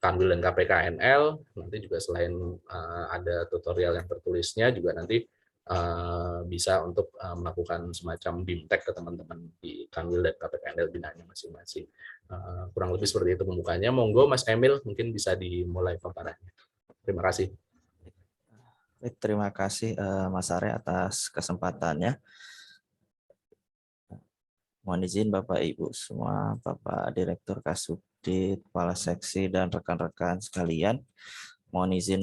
Kanwil dan KPKNL. Nanti juga selain ada tutorial yang tertulisnya, juga nanti bisa untuk melakukan semacam BIMTEK ke teman-teman di Kanwil dan KPKNL binaannya masing-masing. Kurang lebih seperti itu pembukanya. Monggo Mas Emil, mungkin bisa dimulai paparannya. Terima kasih. Baik, terima kasih Mas Arya atas kesempatannya. Mohon izin Bapak Ibu semua, Bapak Direktur Kasubdit, Kepala Seksi, dan rekan-rekan sekalian. Mohon izin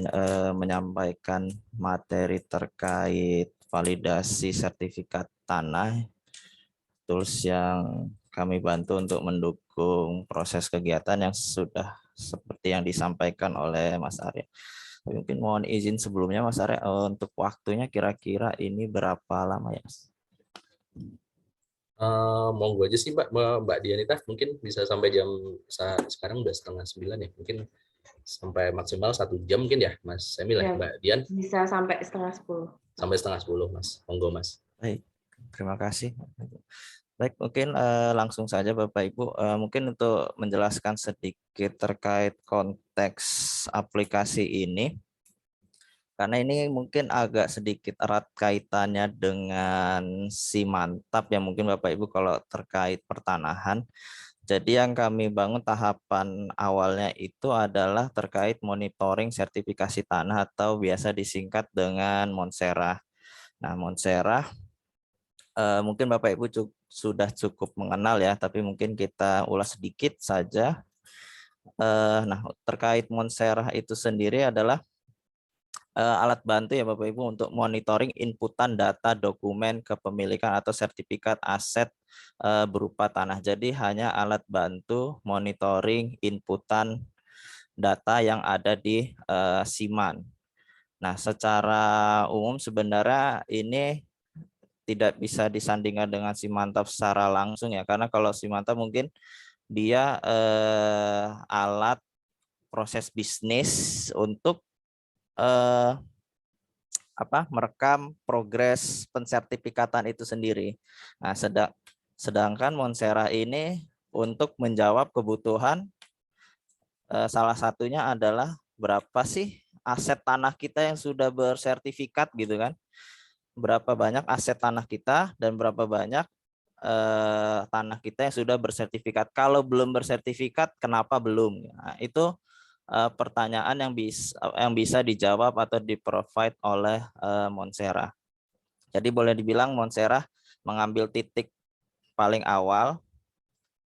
menyampaikan materi terkait validasi sertifikat tanah, tools yang kami bantu untuk mendukung proses kegiatan yang sudah seperti yang disampaikan oleh Mas Arya. Mungkin mohon izin sebelumnya Mas Arya, untuk waktunya kira-kira ini berapa lama ya? Monggo aja sih Mbak Dianita, mungkin bisa sampai jam sekarang udah 8:30 ya, mungkin sampai maksimal 1 jam mungkin ya Mas Emil ya, Mbak Dian. Bisa sampai 9:30. Sampai 9:30 Mas, monggo Mas. Baik, terima kasih. Baik, mungkin langsung saja Bapak Ibu, mungkin untuk menjelaskan sedikit terkait konteks aplikasi ini, karena ini mungkin agak sedikit erat kaitannya dengan Simantap ya mungkin Bapak Ibu kalau terkait pertanahan. Jadi yang kami bangun tahapan awalnya itu adalah terkait monitoring sertifikasi tanah atau biasa disingkat dengan Monserah. Nah, Monserah mungkin Bapak Ibu sudah cukup mengenal ya, tapi mungkin kita ulas sedikit saja. Nah, terkait Monserah itu sendiri adalah alat bantu ya Bapak Ibu untuk monitoring inputan data dokumen kepemilikan atau sertifikat aset berupa tanah. Jadi hanya alat bantu monitoring inputan data yang ada di Siman. Nah, secara umum sebenarnya ini tidak bisa disandingkan dengan Simantap secara langsung ya, karena kalau Simantap mungkin dia alat proses bisnis untuk merekam progres pensertifikatan itu sendiri. Nah, sedangkan Monserah ini untuk menjawab kebutuhan salah satunya adalah berapa sih aset tanah kita yang sudah bersertifikat gitu kan. Berapa banyak aset tanah kita dan berapa banyak tanah kita yang sudah bersertifikat. Kalau belum bersertifikat, kenapa belum? Nah, itu pertanyaan yang bisa dijawab atau di-provide oleh Monserah. Jadi boleh dibilang Monserah mengambil titik paling awal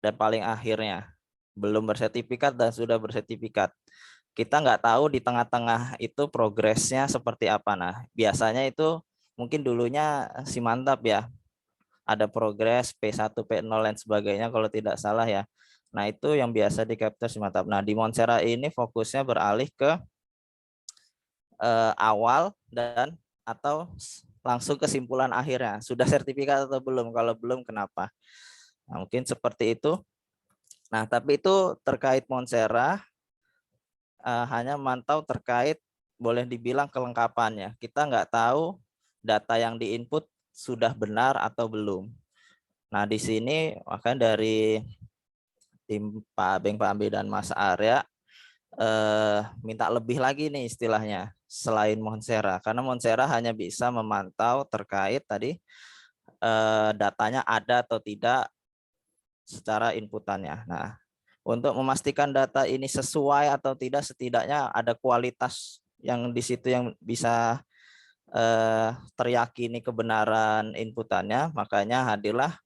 dan paling akhirnya. Belum bersertifikat dan sudah bersertifikat. Kita nggak tahu di tengah-tengah itu progresnya seperti apa. Nah, biasanya itu mungkin dulunya Simantap ya. Ada progres P1, P0 dan sebagainya kalau tidak salah ya. Nah, itu yang biasa di capture Simantap. Nah, di Monserah ini fokusnya beralih ke awal dan atau langsung kesimpulan akhirnya. Sudah sertifikat atau belum? Kalau belum, kenapa? Nah, mungkin seperti itu. Nah, tapi itu terkait Monserah hanya mantau terkait boleh dibilang kelengkapannya. Kita nggak tahu data yang diinput sudah benar atau belum. Nah, di sini makanya dari tim Pak Abeng, Pak Ambi, dan Mas Arya minta lebih lagi nih istilahnya selain Monserah, karena Monserah hanya bisa memantau terkait tadi datanya ada atau tidak secara inputannya. Nah, untuk memastikan data ini sesuai atau tidak, setidaknya ada kualitas yang di situ yang bisa teriyakini kebenaran inputannya, makanya hadirlah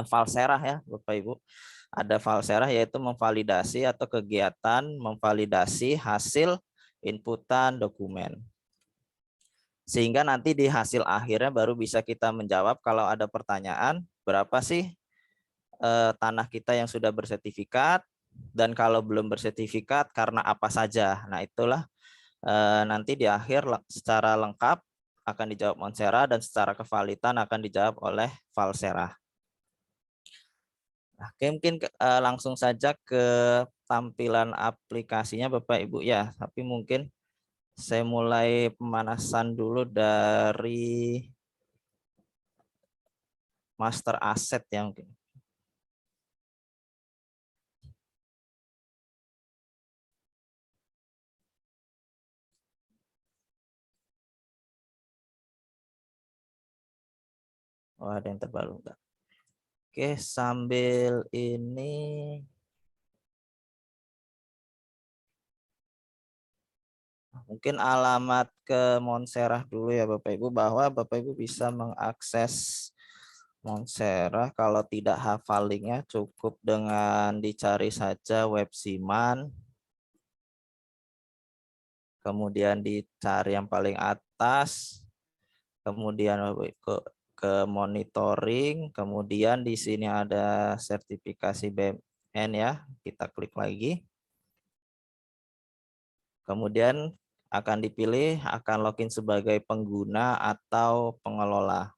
Valserah ya Bapak Ibu. Ada Valserah yaitu memvalidasi atau kegiatan memvalidasi hasil inputan dokumen. Sehingga nanti di hasil akhirnya baru bisa kita menjawab kalau ada pertanyaan, berapa sih tanah kita yang sudah bersertifikat, dan kalau belum bersertifikat karena apa saja. Nah, itulah nanti di akhir secara lengkap akan dijawab Monserah dan secara kevalitan akan dijawab oleh Valserah. Nah, mungkin langsung saja ke tampilan aplikasinya Bapak Ibu ya, tapi mungkin saya mulai pemanasan dulu dari master asset ya mungkin. Oh, ada yang terbaru. Bentar. Oke, sambil ini mungkin alamat ke Monserah dulu ya Bapak Ibu, bahwa Bapak Ibu bisa mengakses Monserah. Kalau tidak hafal linknya cukup dengan dicari saja web Siman, kemudian dicari yang paling atas, kemudian ke monitoring, kemudian di sini ada sertifikasi BMN ya, kita klik lagi. Kemudian akan dipilih akan login sebagai pengguna atau pengelola.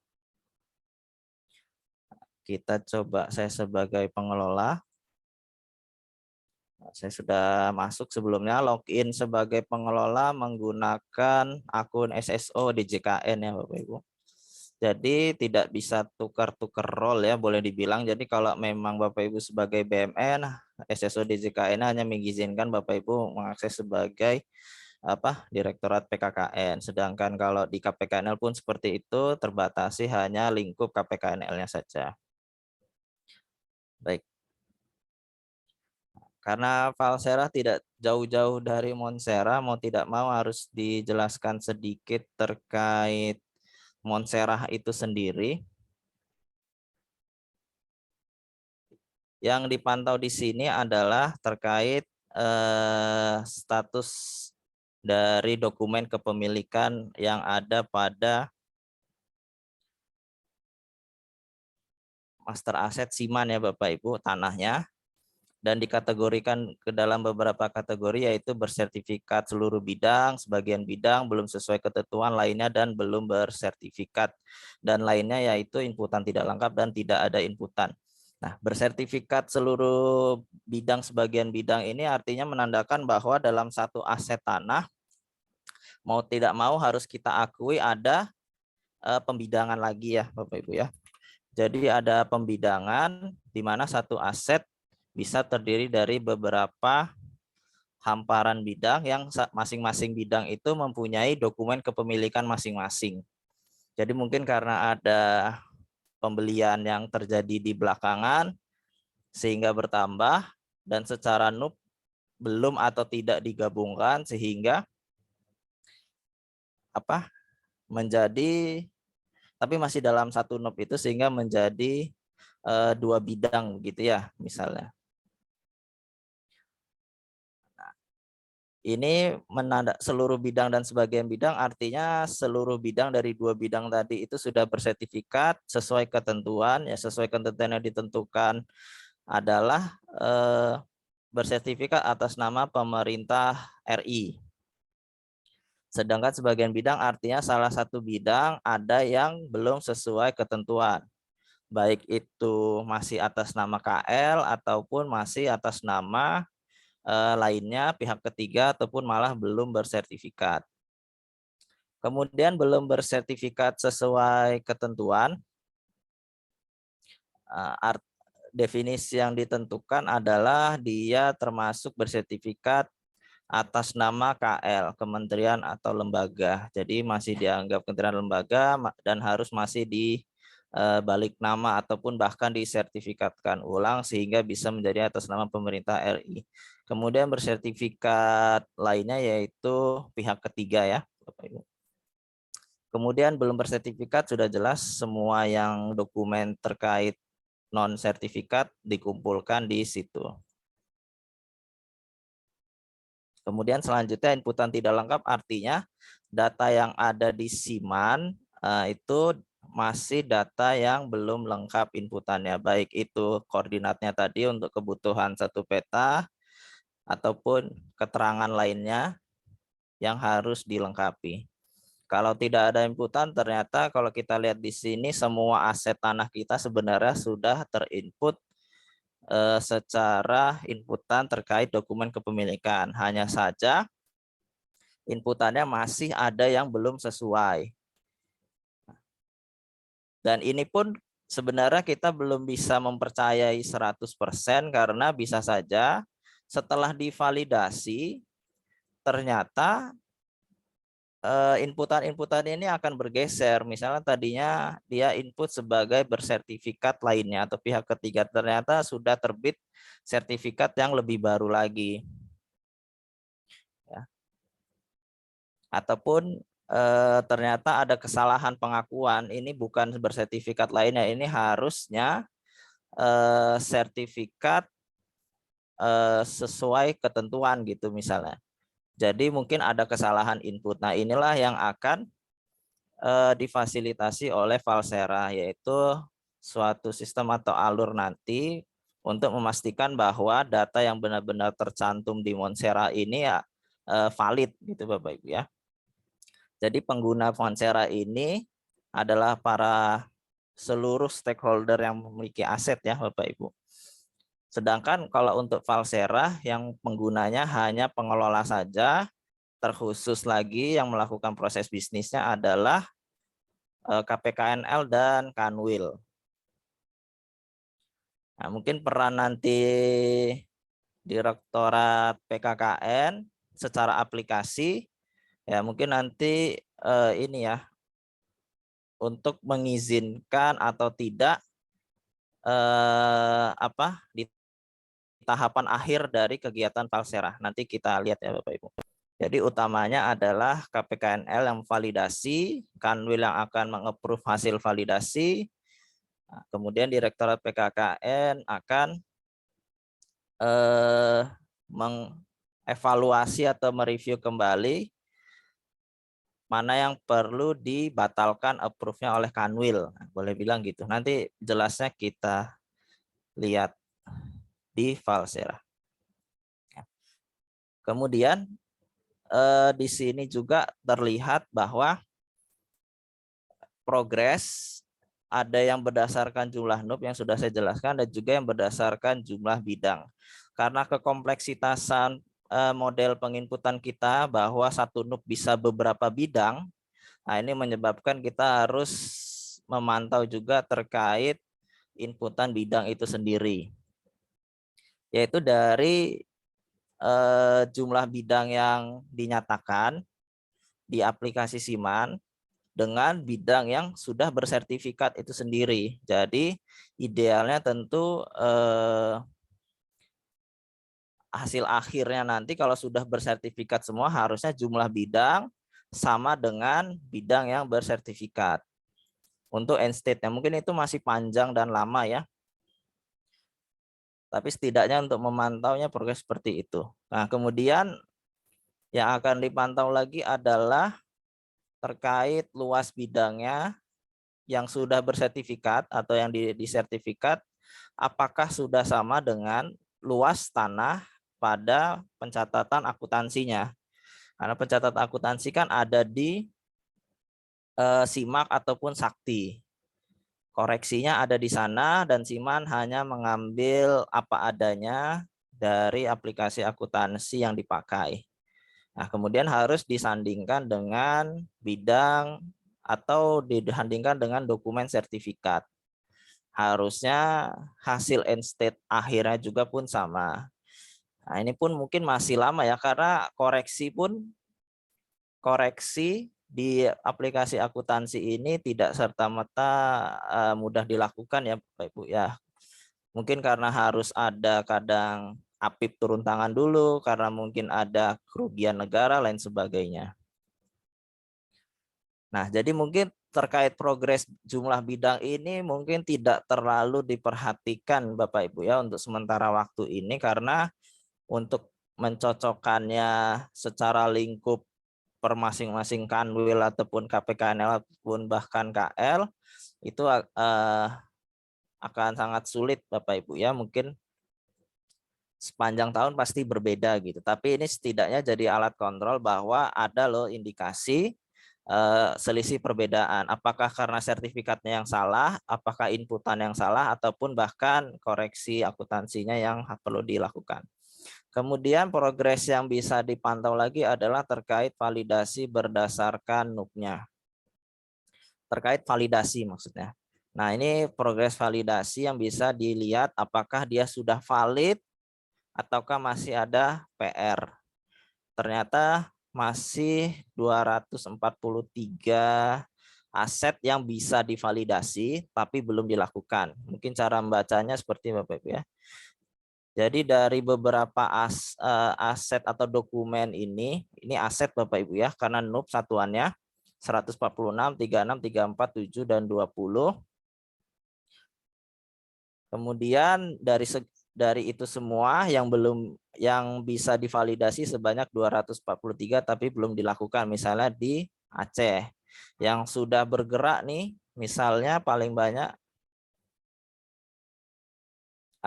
Kita coba saya sebagai pengelola. Saya sudah masuk sebelumnya, login sebagai pengelola menggunakan akun SSO di JKN ya Bapak Ibu. Jadi tidak bisa tukar-tukar role ya, boleh dibilang. Jadi kalau memang Bapak Ibu sebagai BMN, SSO di JKN hanya mengizinkan Bapak Ibu mengakses sebagai Direktorat PKKN. Sedangkan kalau di KPKNL pun seperti itu, terbatasi hanya lingkup KPKNL-nya saja. Baik. Karena Valsera tidak jauh-jauh dari Monserah, mau tidak mau harus dijelaskan sedikit terkait Monserah itu sendiri. Yang dipantau di sini adalah terkait status dari dokumen kepemilikan yang ada pada master aset Siman ya Bapak Ibu, tanahnya. Dan dikategorikan ke dalam beberapa kategori, yaitu bersertifikat seluruh bidang, sebagian bidang belum sesuai ketentuan lainnya dan belum bersertifikat, dan lainnya yaitu inputan tidak lengkap dan tidak ada inputan. Nah, bersertifikat seluruh bidang, sebagian bidang ini artinya menandakan bahwa dalam satu aset tanah mau tidak mau harus kita akui ada pembidangan lagi ya Bapak Ibu ya. Jadi ada pembidangan di mana satu aset bisa terdiri dari beberapa hamparan bidang yang masing-masing bidang itu mempunyai dokumen kepemilikan masing-masing. Jadi mungkin karena ada pembelian yang terjadi di belakangan sehingga bertambah, dan secara NUP belum atau tidak digabungkan sehingga menjadi, tapi masih dalam satu NUP itu sehingga menjadi dua bidang begitu ya misalnya. Ini menanda seluruh bidang dan sebagian bidang, artinya seluruh bidang dari dua bidang tadi itu sudah bersertifikat sesuai ketentuan ya, sesuai ketentuan yang ditentukan adalah bersertifikat atas nama pemerintah RI. Sedangkan sebagian bidang artinya salah satu bidang ada yang belum sesuai ketentuan, baik itu masih atas nama KL ataupun masih atas nama lainnya, pihak ketiga, ataupun malah belum bersertifikat. Kemudian belum bersertifikat sesuai ketentuan, definisi yang ditentukan adalah dia termasuk bersertifikat atas nama KL, kementerian atau lembaga. Jadi masih dianggap kementerian lembaga dan harus masih di balik nama ataupun bahkan disertifikatkan ulang sehingga bisa menjadi atas nama pemerintah RI. Kemudian bersertifikat lainnya yaitu pihak ketiga ya Bapak Ibu. Kemudian belum bersertifikat sudah jelas semua yang dokumen terkait non sertifikat dikumpulkan di situ. Kemudian selanjutnya inputan tidak lengkap, artinya data yang ada di Siman itu masih data yang belum lengkap inputannya, baik itu koordinatnya tadi untuk kebutuhan satu peta ataupun keterangan lainnya yang harus dilengkapi. Kalau tidak ada inputan, ternyata kalau kita lihat di sini semua aset tanah kita sebenarnya sudah terinput secara inputan terkait dokumen kepemilikan. Hanya saja inputannya masih ada yang belum sesuai. Dan ini pun sebenarnya kita belum bisa mempercayai 100% karena bisa saja setelah divalidasi ternyata inputan ini akan bergeser. Misalnya tadinya dia input sebagai bersertifikat lainnya atau pihak ketiga, ternyata sudah terbit sertifikat yang lebih baru lagi. Ya. Ataupun ternyata ada kesalahan pengakuan, ini bukan bersertifikat lainnya, ini harusnya sertifikat sesuai ketentuan gitu misalnya. Jadi mungkin ada kesalahan input. Nah, inilah yang akan difasilitasi oleh Valsera, yaitu suatu sistem atau alur nanti untuk memastikan bahwa data yang benar-benar tercantum di Monstera ini ya valid gitu Bapak Ibu ya. Jadi pengguna Monstera ini adalah para seluruh stakeholder yang memiliki aset ya Bapak Ibu. Sedangkan kalau untuk Valsera yang penggunanya hanya pengelola saja, terkhusus lagi yang melakukan proses bisnisnya adalah KPKNL dan Kanwil. Nah, mungkin peran nanti Direktorat PKKN secara aplikasi ya mungkin nanti ini ya untuk mengizinkan atau tidak di tahapan akhir dari kegiatan Valsera. Nanti kita lihat ya Bapak Ibu. Jadi utamanya adalah KPKNL yang validasi, Kanwil yang akan meng-approve hasil validasi, kemudian Direktorat PKKN akan mengevaluasi atau mereview kembali mana yang perlu dibatalkan approve-nya oleh Kanwil. Nah, boleh bilang gitu. Nanti jelasnya kita lihat di Valsera. Kemudian di sini juga terlihat bahwa progres ada yang berdasarkan jumlah NUP yang sudah saya jelaskan dan juga yang berdasarkan jumlah bidang. Karena kekompleksitasan model penginputan kita bahwa satu NUP bisa beberapa bidang, nah ini menyebabkan kita harus memantau juga terkait inputan bidang itu sendiri. Yaitu dari jumlah bidang yang dinyatakan di aplikasi Siman dengan bidang yang sudah bersertifikat itu sendiri. Jadi idealnya tentu hasil akhirnya nanti kalau sudah bersertifikat semua harusnya jumlah bidang sama dengan bidang yang bersertifikat. Untuk end state-nya mungkin itu masih panjang dan lama ya. Tapi setidaknya untuk memantaunya progres seperti itu. Nah, kemudian yang akan dipantau lagi adalah terkait luas bidangnya yang sudah bersertifikat atau yang disertifikat, apakah sudah sama dengan luas tanah pada pencatatan akuntansinya. Karena pencatatan akuntansi kan ada di SIMAK ataupun Sakti. Koreksinya ada di sana dan Siman hanya mengambil apa adanya dari aplikasi akuntansi yang dipakai. Nah, kemudian harus disandingkan dengan bidang atau disandingkan dengan dokumen sertifikat. Harusnya hasil end state akhirnya juga pun sama. Nah, ini pun mungkin masih lama ya karena koreksi di aplikasi akuntansi ini tidak serta-merta mudah dilakukan ya Bapak Ibu ya. Mungkin karena harus ada kadang APIP turun tangan dulu, karena mungkin ada kerugian negara lain sebagainya. Nah, jadi mungkin terkait progres jumlah bidang ini mungkin tidak terlalu diperhatikan Bapak Ibu ya untuk sementara waktu ini karena untuk mencocokkannya secara lingkup per masing-masing Kanwil ataupun KPKNL ataupun bahkan KL itu akan sangat sulit Bapak Ibu ya, mungkin sepanjang tahun pasti berbeda gitu. Tapi ini setidaknya jadi alat kontrol bahwa ada loh indikasi selisih perbedaan. Apakah karena sertifikatnya yang salah, apakah inputan yang salah, ataupun bahkan koreksi akuntansinya yang perlu dilakukan. Kemudian progres yang bisa dipantau lagi adalah terkait validasi berdasarkan NUP-nya. Terkait validasi maksudnya. Nah, ini progres validasi yang bisa dilihat apakah dia sudah valid ataukah masih ada PR. Ternyata masih 243 aset yang bisa divalidasi tapi belum dilakukan. Mungkin cara membacanya seperti Bapak Ibu ya. Jadi dari beberapa aset atau dokumen ini aset Bapak Ibu ya, karena NUP satuannya 146, 36, 34, 7, dan 20. Kemudian dari itu semua yang bisa divalidasi sebanyak 243 tapi belum dilakukan, misalnya di Aceh. Yang sudah bergerak nih, misalnya paling banyak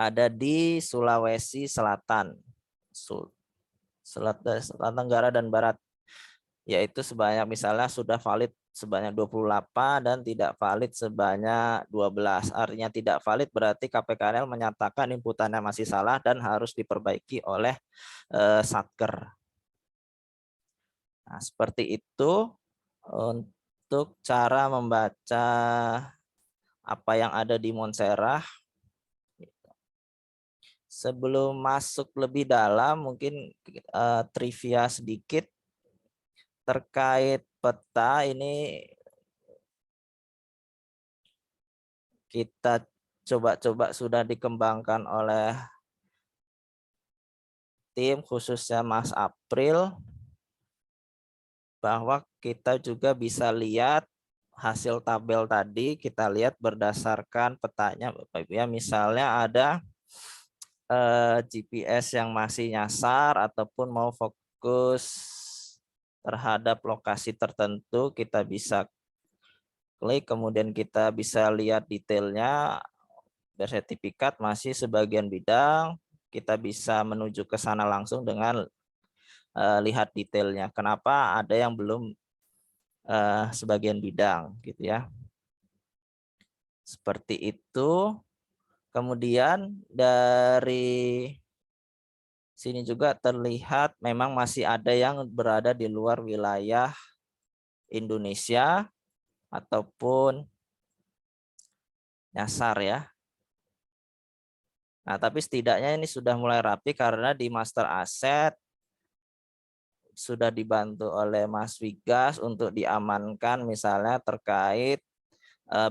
ada di Sulawesi Selatan, Selatan Tenggara dan Barat, yaitu sebanyak misalnya sudah valid sebanyak 28 dan tidak valid sebanyak 12. Artinya tidak valid berarti KPKNL menyatakan inputannya masih salah dan harus diperbaiki oleh Satker. Nah, seperti itu untuk cara membaca apa yang ada di Monserah. Sebelum masuk lebih dalam, mungkin trivia sedikit terkait peta ini. Kita coba-coba sudah dikembangkan oleh tim, khususnya Mas April, bahwa kita juga bisa lihat hasil tabel tadi, kita lihat berdasarkan petanya Bapak Ibu ya. Misalnya ada GPS yang masih nyasar ataupun mau fokus terhadap lokasi tertentu, kita bisa klik, kemudian kita bisa lihat detailnya. Bersertifikat masih sebagian bidang, kita bisa menuju ke sana langsung dengan lihat detailnya. Kenapa ada yang belum sebagian bidang gitu ya. Seperti itu. Kemudian dari sini juga terlihat memang masih ada yang berada di luar wilayah Indonesia ataupun nyasar ya. Nah, tapi setidaknya ini sudah mulai rapi karena di master asset sudah dibantu oleh Mas Wigas untuk diamankan misalnya terkait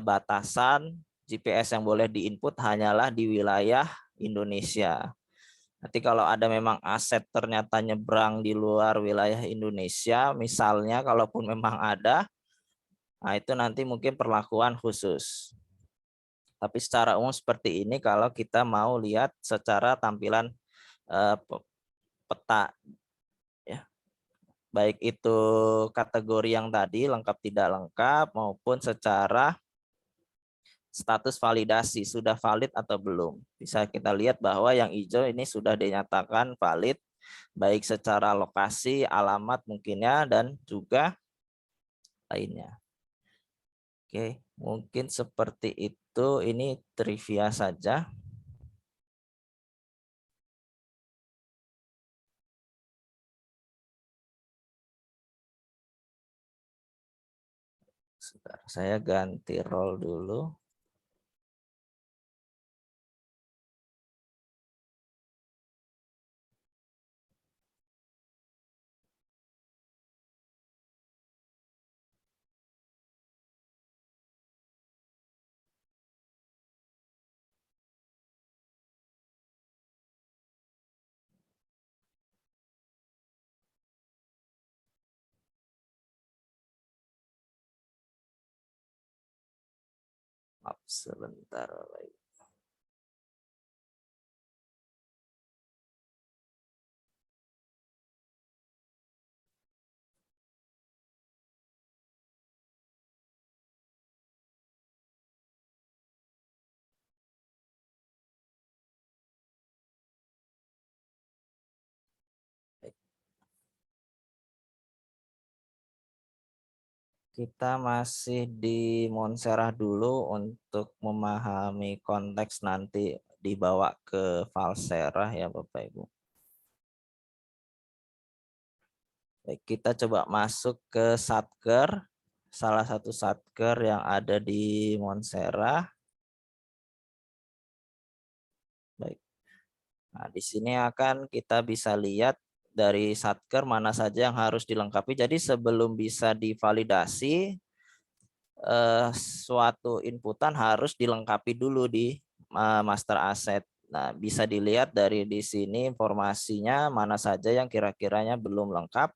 batasan GPS yang boleh diinput hanyalah di wilayah Indonesia. Nanti kalau ada memang aset ternyata nyebrang di luar wilayah Indonesia, misalnya kalaupun memang ada, nah itu nanti mungkin perlakuan khusus. Tapi secara umum seperti ini kalau kita mau lihat secara tampilan peta ya. Baik itu kategori yang tadi lengkap tidak lengkap maupun secara status validasi sudah valid atau belum. Bisa kita lihat bahwa yang hijau ini sudah dinyatakan valid baik secara lokasi, alamat mungkinnya dan juga lainnya. Oke, mungkin seperti itu. Ini trivia saja. Sebentar, saya ganti role dulu. Maaf, sebentar. Kita masih di Monserah dulu untuk memahami konteks nanti dibawa ke Valserah ya Bapak Ibu. Baik, kita coba masuk ke Satker, salah satu Satker yang ada di Monserah. Baik. Nah, di sini akan kita bisa lihat dari Satker mana saja yang harus dilengkapi. Jadi sebelum bisa divalidasi, suatu inputan harus dilengkapi dulu di master asset. Nah, bisa dilihat dari di sini informasinya mana saja yang kira-kiranya belum lengkap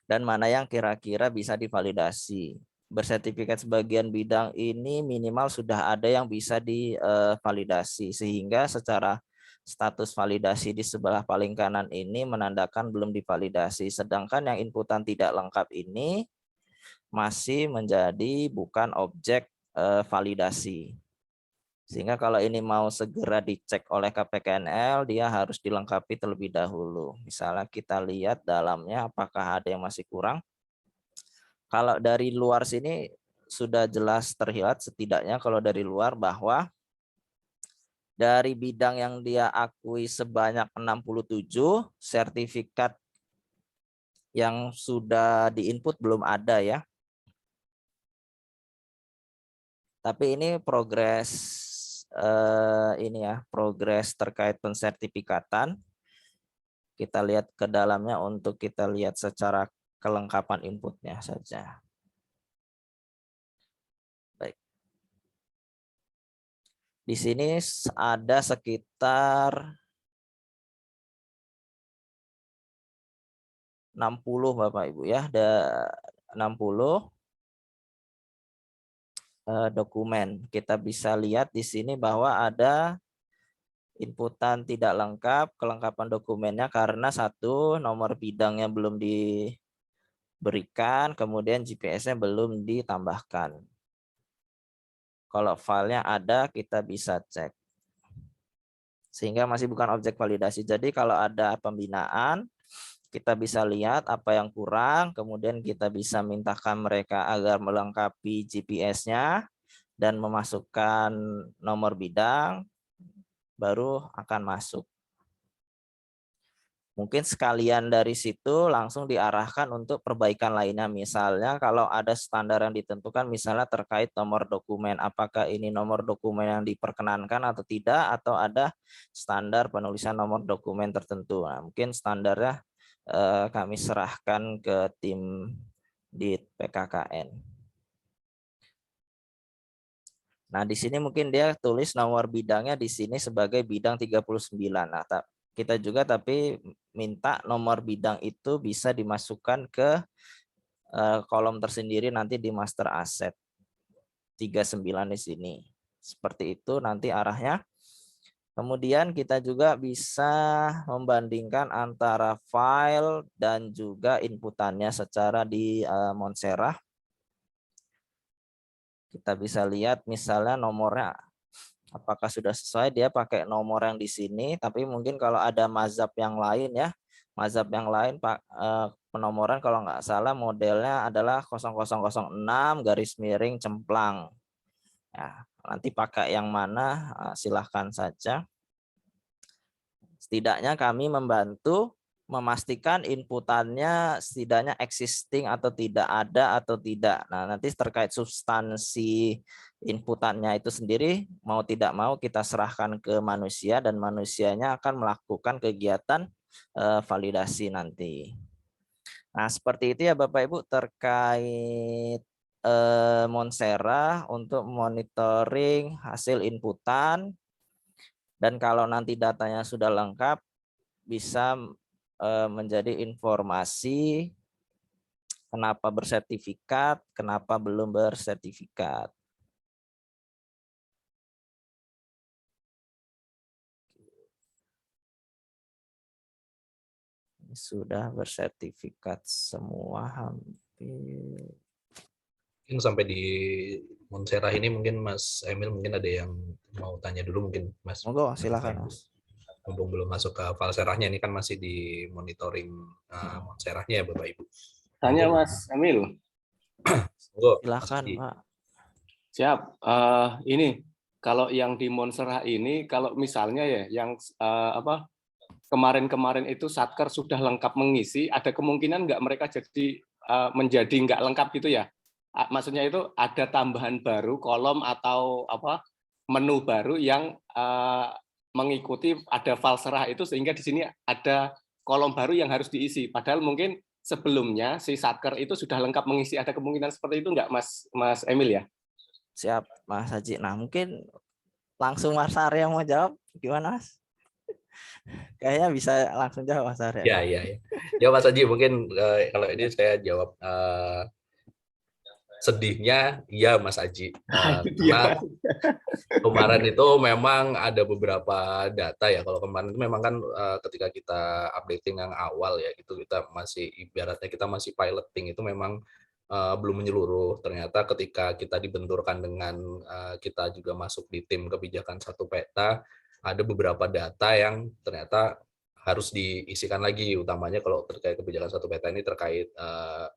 dan mana yang kira-kira bisa divalidasi. Bersertifikat sebagian bidang ini minimal sudah ada yang bisa divalidasi, sehingga secara status validasi di sebelah paling kanan ini menandakan belum divalidasi. Sedangkan yang inputan tidak lengkap ini masih menjadi bukan objek validasi. Sehingga kalau ini mau segera dicek oleh KPKNL, dia harus dilengkapi terlebih dahulu. Misalnya kita lihat dalamnya apakah ada yang masih kurang. Kalau dari luar sini sudah jelas terlihat setidaknya kalau dari luar bahwa dari bidang yang dia akui sebanyak 67, sertifikat yang sudah diinput belum ada ya. Tapi ini progres progres terkait pensertifikatan. Kita lihat ke dalamnya untuk kita lihat secara kelengkapan inputnya saja. Baik. Di sini ada sekitar 60 Bapak Ibu ya, ada 60 dokumen. Kita bisa lihat di sini bahwa ada inputan tidak lengkap, kelengkapan dokumennya karena satu, nomor bidangnya belum diberikan, kemudian GPS-nya belum ditambahkan. Kalau filenya ada, kita bisa cek. Sehingga masih bukan objek validasi. Jadi kalau ada pembinaan, kita bisa lihat apa yang kurang, kemudian kita bisa mintakan mereka agar melengkapi GPS-nya dan memasukkan nomor bidang, baru akan masuk. Mungkin sekalian dari situ langsung diarahkan untuk perbaikan lainnya. Misalnya kalau ada standar yang ditentukan, misalnya terkait nomor dokumen, apakah ini nomor dokumen yang diperkenankan atau tidak, atau ada standar penulisan nomor dokumen tertentu. Nah, mungkin standarnya kami serahkan ke tim di PKKN. Nah, di sini mungkin dia tulis nomor bidangnya di sini sebagai bidang 39. Nah, kita juga tapi minta nomor bidang itu bisa dimasukkan ke kolom tersendiri nanti di master asset 39 di sini. Seperti itu nanti arahnya. Kemudian kita juga bisa membandingkan antara file dan juga inputannya secara di Monserah. Kita bisa lihat misalnya nomornya apakah sudah sesuai, dia pakai nomor yang di sini, tapi mungkin kalau ada mazhab yang lain ya, mazhab yang lain penomoran kalau nggak salah modelnya adalah 0006 garis miring cemplang. Ya, nanti pakai yang mana silahkan saja. Setidaknya kami membantu memastikan inputannya setidaknya existing atau tidak ada atau tidak. Nah, nanti terkait substansi inputannya itu sendiri mau tidak mau kita serahkan ke manusia dan manusianya akan melakukan kegiatan validasi nanti. Nah, seperti itu ya Bapak Ibu terkait Monserah untuk monitoring hasil inputan, dan kalau nanti datanya sudah lengkap bisa menjadi informasi kenapa bersertifikat, kenapa belum bersertifikat. Ini sudah bersertifikat semua hampir. Mungkin sampai di Monserah ini mungkin Mas Emil mungkin ada yang mau tanya dulu mungkin Mas. Monggo silakan Mas. Mumpung belum masuk ke file serahnya, ini kan masih di monitoring Monserahnya ya Bapak Ibu. Tanya Mas Emil. Silakan Pak. Siap. Ini kalau yang di Monserah ini, kalau misalnya ya yang kemarin-kemarin itu Satker sudah lengkap mengisi, ada kemungkinan nggak mereka jadi menjadi nggak lengkap gitu ya? Maksudnya itu ada tambahan baru kolom atau menu baru yang mengikuti ada file serah itu, sehingga di sini ada kolom baru yang harus diisi. Padahal mungkin sebelumnya si Satker itu sudah lengkap mengisi. Ada kemungkinan seperti itu nggak, Mas Emil ya? Siap, Mas Haji. Nah, mungkin langsung Mas Arya mau jawab, gimana Mas? Kayaknya bisa langsung jawab Mas Arya. Ya, ya, ya. Ya Mas Haji, mungkin kalau ini saya jawab sedihnya, iya Mas Haji. Karena kemarin itu memang ada beberapa data ya. Kalau kemarin itu memang kan ketika kita updating yang awal ya, gitu kita masih ibaratnya kita masih piloting, itu memang belum menyeluruh. Ternyata ketika kita dibenturkan dengan kita juga masuk di tim kebijakan satu peta, ada beberapa data yang ternyata harus diisikan lagi, utamanya kalau terkait kebijakan satu peta ini terkait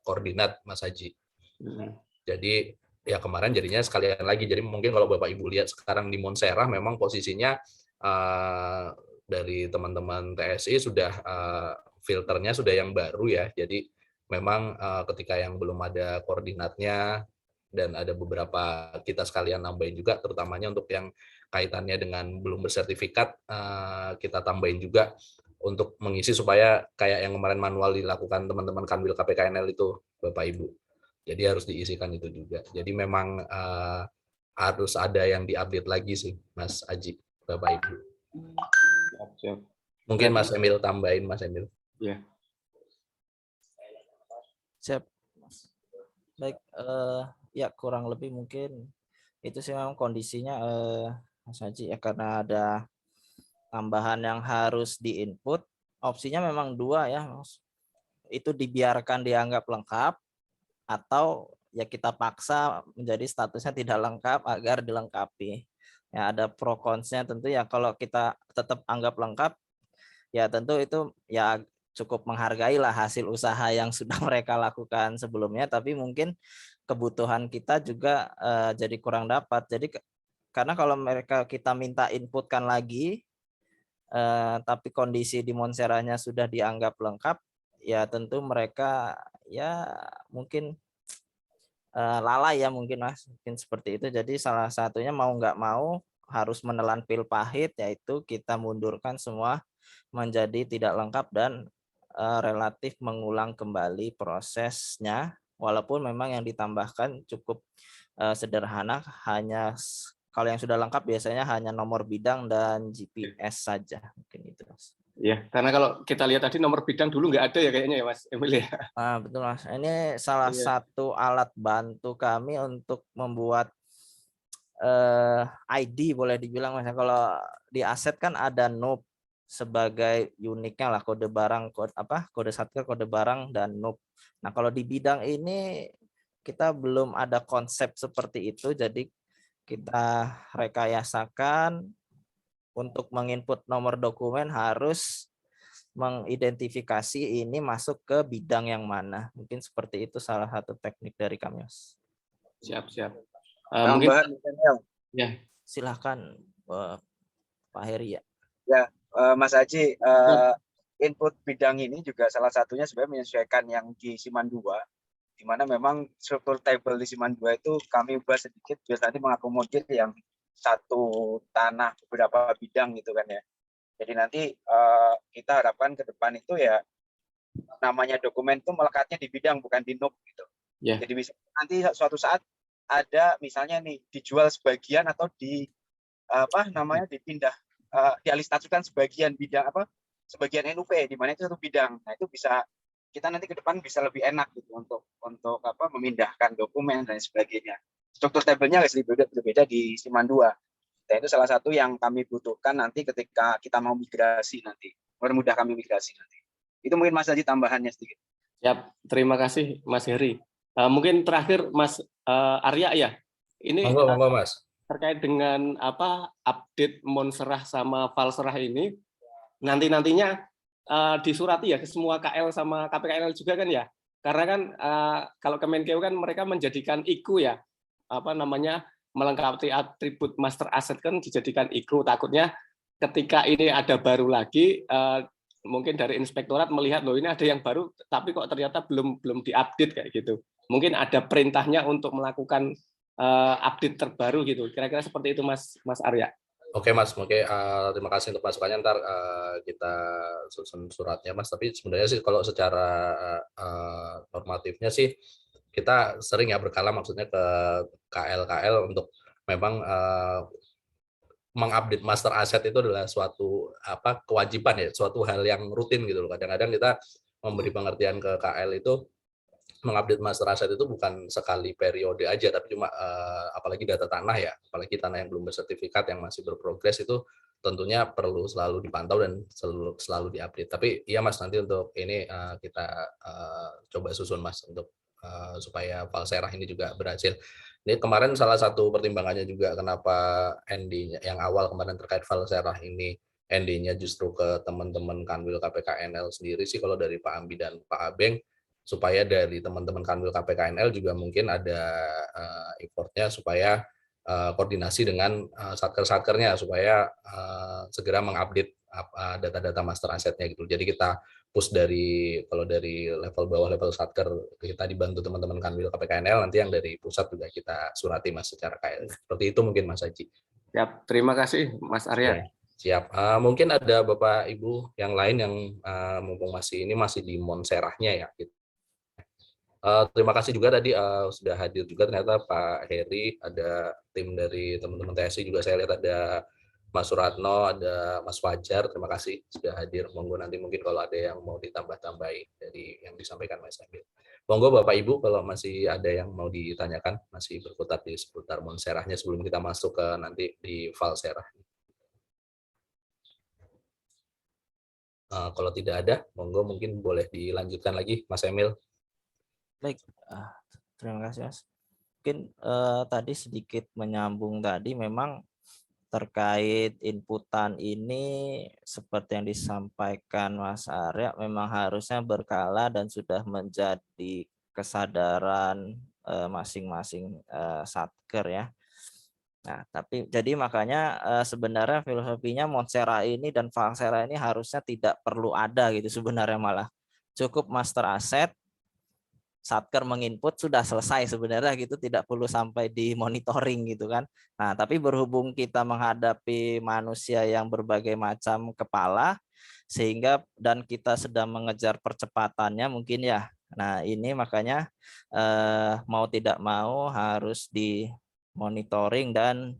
koordinat Mas Haji. Jadi ya kemarin jadinya sekalian lagi. Jadi mungkin kalau Bapak Ibu lihat sekarang di Monserah memang posisinya dari teman-teman TSI sudah filternya sudah yang baru ya. Jadi memang ketika yang belum ada koordinatnya dan ada beberapa kita sekalian nambahin juga, terutamanya untuk yang kaitannya dengan belum bersertifikat, kita tambahin juga untuk mengisi supaya kayak yang kemarin manual dilakukan teman-teman Kanwil KPKNL itu Bapak Ibu. Jadi harus diisikan itu juga. Jadi memang harus ada yang diupdate lagi sih, Mas Aji, Bapak Ibu. Mungkin Mas Emil tambahin, Mas Emil. Ya. Siap. Baik, ya kurang lebih mungkin itu sih memang kondisinya Mas Haji ya, karena ada tambahan yang harus diinput. Opsinya memang dua ya, Mas. Itu dibiarkan dianggap lengkap, atau ya kita paksa menjadi statusnya tidak lengkap agar dilengkapi. Ya ada pro cons-nya tentu ya. Kalau kita tetap anggap lengkap, ya tentu itu ya cukup menghargai lah hasil usaha yang sudah mereka lakukan sebelumnya, tapi mungkin kebutuhan kita juga jadi kurang dapat. Jadi karena kalau mereka kita minta inputkan lagi, tapi kondisi di Monserahnya sudah dianggap lengkap, ya tentu mereka ya mungkin lalai ya mungkin Mas, mungkin seperti itu. Jadi salah satunya mau nggak mau harus menelan pil pahit, yaitu kita mundurkan semua menjadi tidak lengkap dan relatif mengulang kembali prosesnya, walaupun memang yang ditambahkan cukup sederhana, hanya kalau yang sudah lengkap biasanya hanya nomor bidang dan GPS saja, mungkin itu Mas. Ya, karena kalau kita lihat tadi nomor bidang dulu nggak ada ya kayaknya ya Mas Emil ya. Betul Mas, ini salah satu alat bantu kami untuk membuat ID boleh dibilang Mas. Kalau di aset kan ada NUP sebagai uniknya lah, kode barang, kode Satker, kode barang dan NUP. Nah kalau di bidang ini kita belum ada konsep seperti itu, jadi kita rekayasakan untuk menginput nomor dokumen harus mengidentifikasi ini masuk ke bidang yang mana. Mungkin seperti itu salah satu teknik dari kami, Mas. Siap. Mungkin ya. Silahkan Pak Heri ya. Ya, Mas Haji, input bidang ini juga salah satunya sebenarnya menyesuaikan yang di Siman 2, di mana memang struktur table di Siman 2 itu kami ubah sedikit biar nanti mengakomodir yang satu tanah beberapa bidang gitu kan ya. Jadi nanti kita harapkan ke depan itu ya namanya dokumen itu melekatnya di bidang bukan di NUP gitu. Yeah. Jadi bisa nanti suatu saat ada misalnya nih dijual sebagian atau dipindah dialihstatuskan sebagian bidang sebagian NUP di mana itu satu bidang. Nah itu bisa kita nanti ke depan bisa lebih enak gitu untuk memindahkan dokumen dan sebagainya. Struktur tabelnya harus berbeda di Siman 2. Dan itu salah satu yang kami butuhkan nanti ketika kita mau migrasi nanti. Mempermudah kami migrasi nanti. Itu mungkin Mas Haji tambahannya sedikit. Siap, terima kasih Mas Heri. Mungkin terakhir Mas Arya ya. Ini monggo Mas. Terkait dengan update Monserah sama Valserah ini, nantinya disurati ya ke semua KL sama KPKNL juga kan ya. Karena kan kalau Kemenkeu kan mereka menjadikan IKU ya, melengkapi atribut master asset kan dijadikan IKU. Takutnya ketika ini ada baru lagi, mungkin dari inspektorat melihat loh ini ada yang baru, tapi kok ternyata belum diupdate kayak gitu. Mungkin ada perintahnya untuk melakukan update terbaru gitu. Kira-kira seperti itu Mas Arya. Oke Mas, oke, terima kasih untuk masukannya. Ntar kita susun suratnya Mas. Tapi sebenarnya sih kalau secara normatifnya sih kita sering ya berkala, maksudnya ke KL untuk memang mengupdate master aset itu adalah suatu kewajiban ya, suatu hal yang rutin gitu loh. Kadang-kadang kita memberi pengertian ke KL itu mengupdate master aset itu bukan sekali periode aja, tapi cuma apalagi data tanah ya, apalagi tanah yang belum bersertifikat yang masih berprogres itu tentunya perlu selalu dipantau dan selalu diupdate. Tapi iya Mas, nanti untuk ini kita coba susun Mas untuk supaya Valserah ini juga berhasil. Ini kemarin salah satu pertimbangannya juga kenapa ND-nya yang awal kemarin terkait Valserah ini ND-nya justru ke teman-teman Kanwil KPKNL sendiri sih kalau dari Pak Ambi dan Pak Abeng, supaya dari teman-teman Kanwil KPKNL juga mungkin ada effortnya supaya koordinasi dengan satker-satkernya supaya segera mengupdate data-data master asetnya gitu. Jadi kita push kalau dari level bawah, level satker, kita dibantu teman-teman Kanwil KPKNL, nanti yang dari pusat juga kita surati Mas secara KL. Seperti itu mungkin Mas Haji. Siap, terima kasih Mas Arya. Oke, siap. Mungkin ada Bapak Ibu yang lain yang mumpung masih di Monserahnya ya. Gitu. Terima kasih juga tadi sudah hadir juga ternyata Pak Heri, ada tim dari teman-teman TSI juga, saya lihat ada Mas Suratno, ada Mas Fajar, terima kasih sudah hadir. Monggo nanti mungkin kalau ada yang mau ditambah-tambahi dari yang disampaikan Mas Emil. Monggo Bapak Ibu kalau masih ada yang mau ditanyakan, masih berkutat di seputar Monserahnya sebelum kita masuk ke nanti di Valserah. Kalau tidak ada, monggo mungkin boleh dilanjutkan lagi Mas Emil. Baik, terima kasih Mas. Mungkin tadi sedikit menyambung tadi, memang terkait inputan ini seperti yang disampaikan Mas Arya, memang harusnya berkala dan sudah menjadi kesadaran masing-masing satker ya. Nah, tapi jadi makanya sebenarnya filosofinya Monserah ini dan Valserah ini harusnya tidak perlu ada gitu sebenarnya, malah cukup master aset, satker menginput sudah selesai sebenarnya gitu, tidak perlu sampai di monitoring gitu kan. Nah, tapi berhubung kita menghadapi manusia yang berbagai macam kepala, sehingga dan kita sedang mengejar percepatannya mungkin ya. Nah, ini makanya mau tidak mau harus di monitoring dan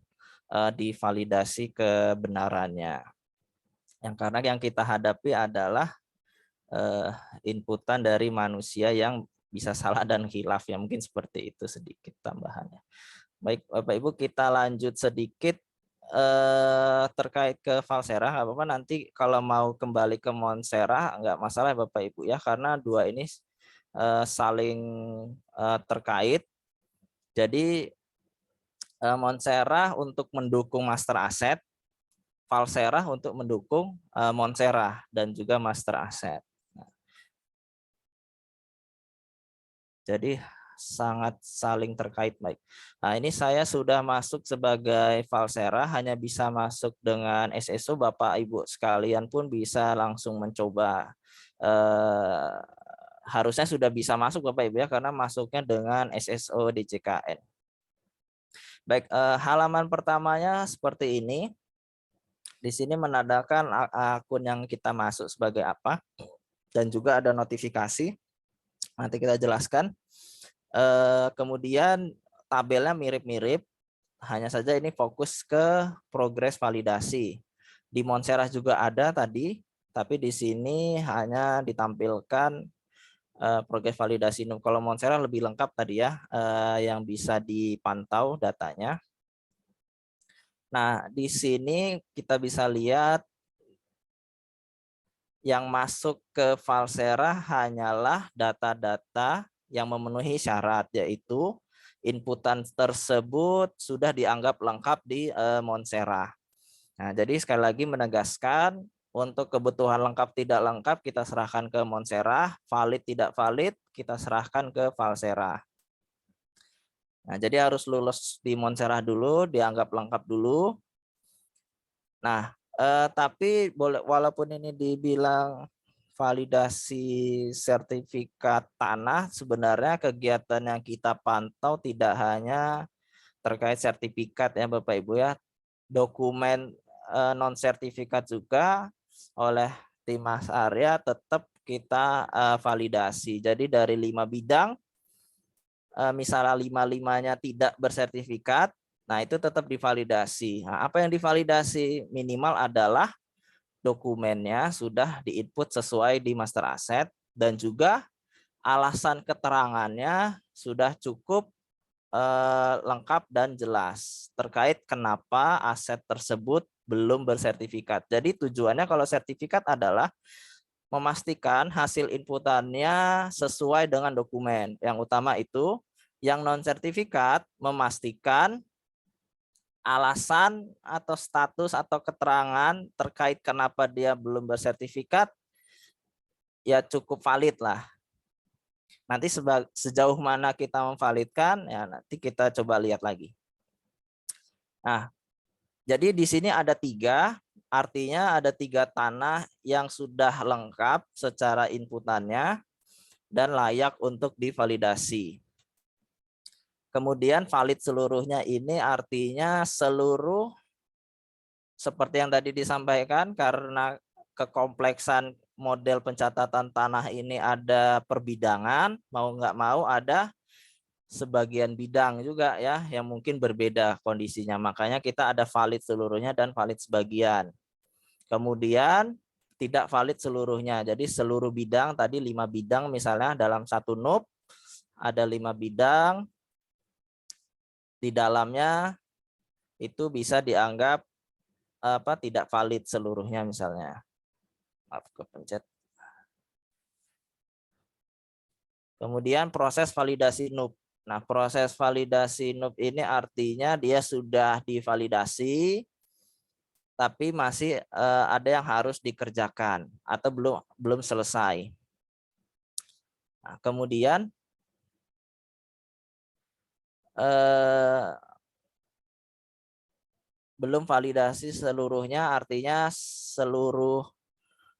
divalidasi kebenarannya. Karena yang kita hadapi adalah inputan dari manusia yang bisa salah dan khilaf ya, mungkin seperti itu sedikit tambahannya. Baik Bapak Ibu, kita lanjut sedikit terkait ke Valserah. Apa nanti kalau mau kembali ke Monserah nggak masalah Bapak Ibu ya, karena dua ini saling terkait. Jadi Monserah untuk mendukung master aset, Valserah untuk mendukung Monserah dan juga master aset. Jadi sangat saling terkait baik. Nah, ini saya sudah masuk sebagai Valserah, hanya bisa masuk dengan SSO. Bapak Ibu sekalian pun bisa langsung mencoba. Harusnya sudah bisa masuk Bapak Ibu ya, karena masuknya dengan SSO DJKN. Baik, halaman pertamanya seperti ini. Di sini menandakan akun yang kita masuk sebagai apa, dan juga ada notifikasi. Nanti kita jelaskan. Kemudian tabelnya mirip-mirip, hanya saja ini fokus ke progres validasi. Di Monserah juga ada tadi, tapi di sini hanya ditampilkan progres validasi. Kalau Monserah lebih lengkap tadi ya, yang bisa dipantau datanya. Nah, di sini kita bisa lihat yang masuk ke Valserah hanyalah data-data yang memenuhi syarat, yaitu inputan tersebut sudah dianggap lengkap di Monserah. Nah, jadi sekali lagi menegaskan, untuk kebutuhan lengkap tidak lengkap kita serahkan ke Monserah, valid tidak valid kita serahkan ke Valserah. Nah, jadi harus lulus di Monserah dulu, dianggap lengkap dulu. Nah, tapi walaupun ini dibilang validasi sertifikat tanah, sebenarnya kegiatan yang kita pantau tidak hanya terkait sertifikat ya Bapak Ibu ya, dokumen non sertifikat juga oleh tim Mas Arya tetap kita validasi. Jadi dari 5 bidang, misalnya 5-5-nya tidak bersertifikat, nah itu tetap divalidasi. Nah, apa yang divalidasi minimal adalah dokumennya sudah diinput sesuai di master asset dan juga alasan keterangannya sudah cukup lengkap dan jelas terkait kenapa aset tersebut belum bersertifikat. Jadi tujuannya kalau sertifikat adalah memastikan hasil inputannya sesuai dengan dokumen. Yang utama itu, yang non sertifikat memastikan alasan atau status atau keterangan terkait kenapa dia belum bersertifikat ya cukup valid lah. Nanti sejauh mana kita memvalidkan ya nanti kita coba lihat lagi. Nah, jadi di sini ada 3, artinya ada 3 tanah yang sudah lengkap secara inputannya dan layak untuk divalidasi. Kemudian valid seluruhnya ini artinya seluruh seperti yang tadi disampaikan karena kekompleksan model pencatatan tanah ini ada perbidangan, mau nggak mau ada sebagian bidang juga ya yang mungkin berbeda kondisinya. Makanya kita ada valid seluruhnya dan valid sebagian. Kemudian tidak valid seluruhnya. Jadi seluruh bidang tadi 5 bidang misalnya dalam satu NUP ada 5 bidang di dalamnya itu bisa dianggap tidak valid seluruhnya misalnya. Maaf kepencet. Kemudian proses validasi NUP. Nah, proses validasi NUP ini artinya dia sudah divalidasi tapi masih ada yang harus dikerjakan atau belum selesai. Nah, kemudian belum validasi seluruhnya artinya seluruh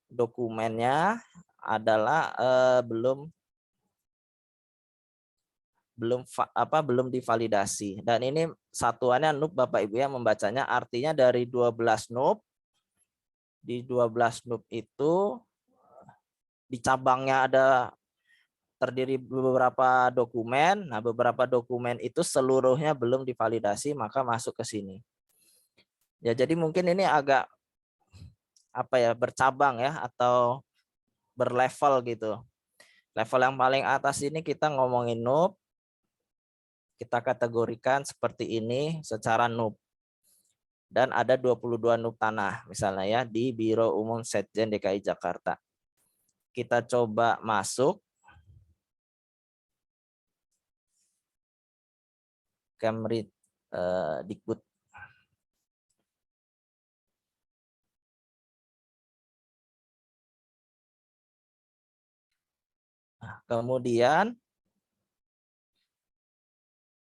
dokumennya adalah belum divalidasi. Dan ini satuannya NUP Bapak Ibu yang membacanya artinya dari 12 NUP di 12 NUP itu di cabangnya ada terdiri beberapa dokumen. Nah, beberapa dokumen itu seluruhnya belum divalidasi maka masuk ke sini. Ya, jadi mungkin ini agak bercabang ya atau berlevel gitu. Level yang paling atas ini kita ngomongin NUP. Kita kategorikan seperti ini secara NUP. Dan ada 22 NUP tanah misalnya ya di Biro Umum Setjen DKI Jakarta. Kita coba masuk Kemrit Dikbud. Nah, kemudian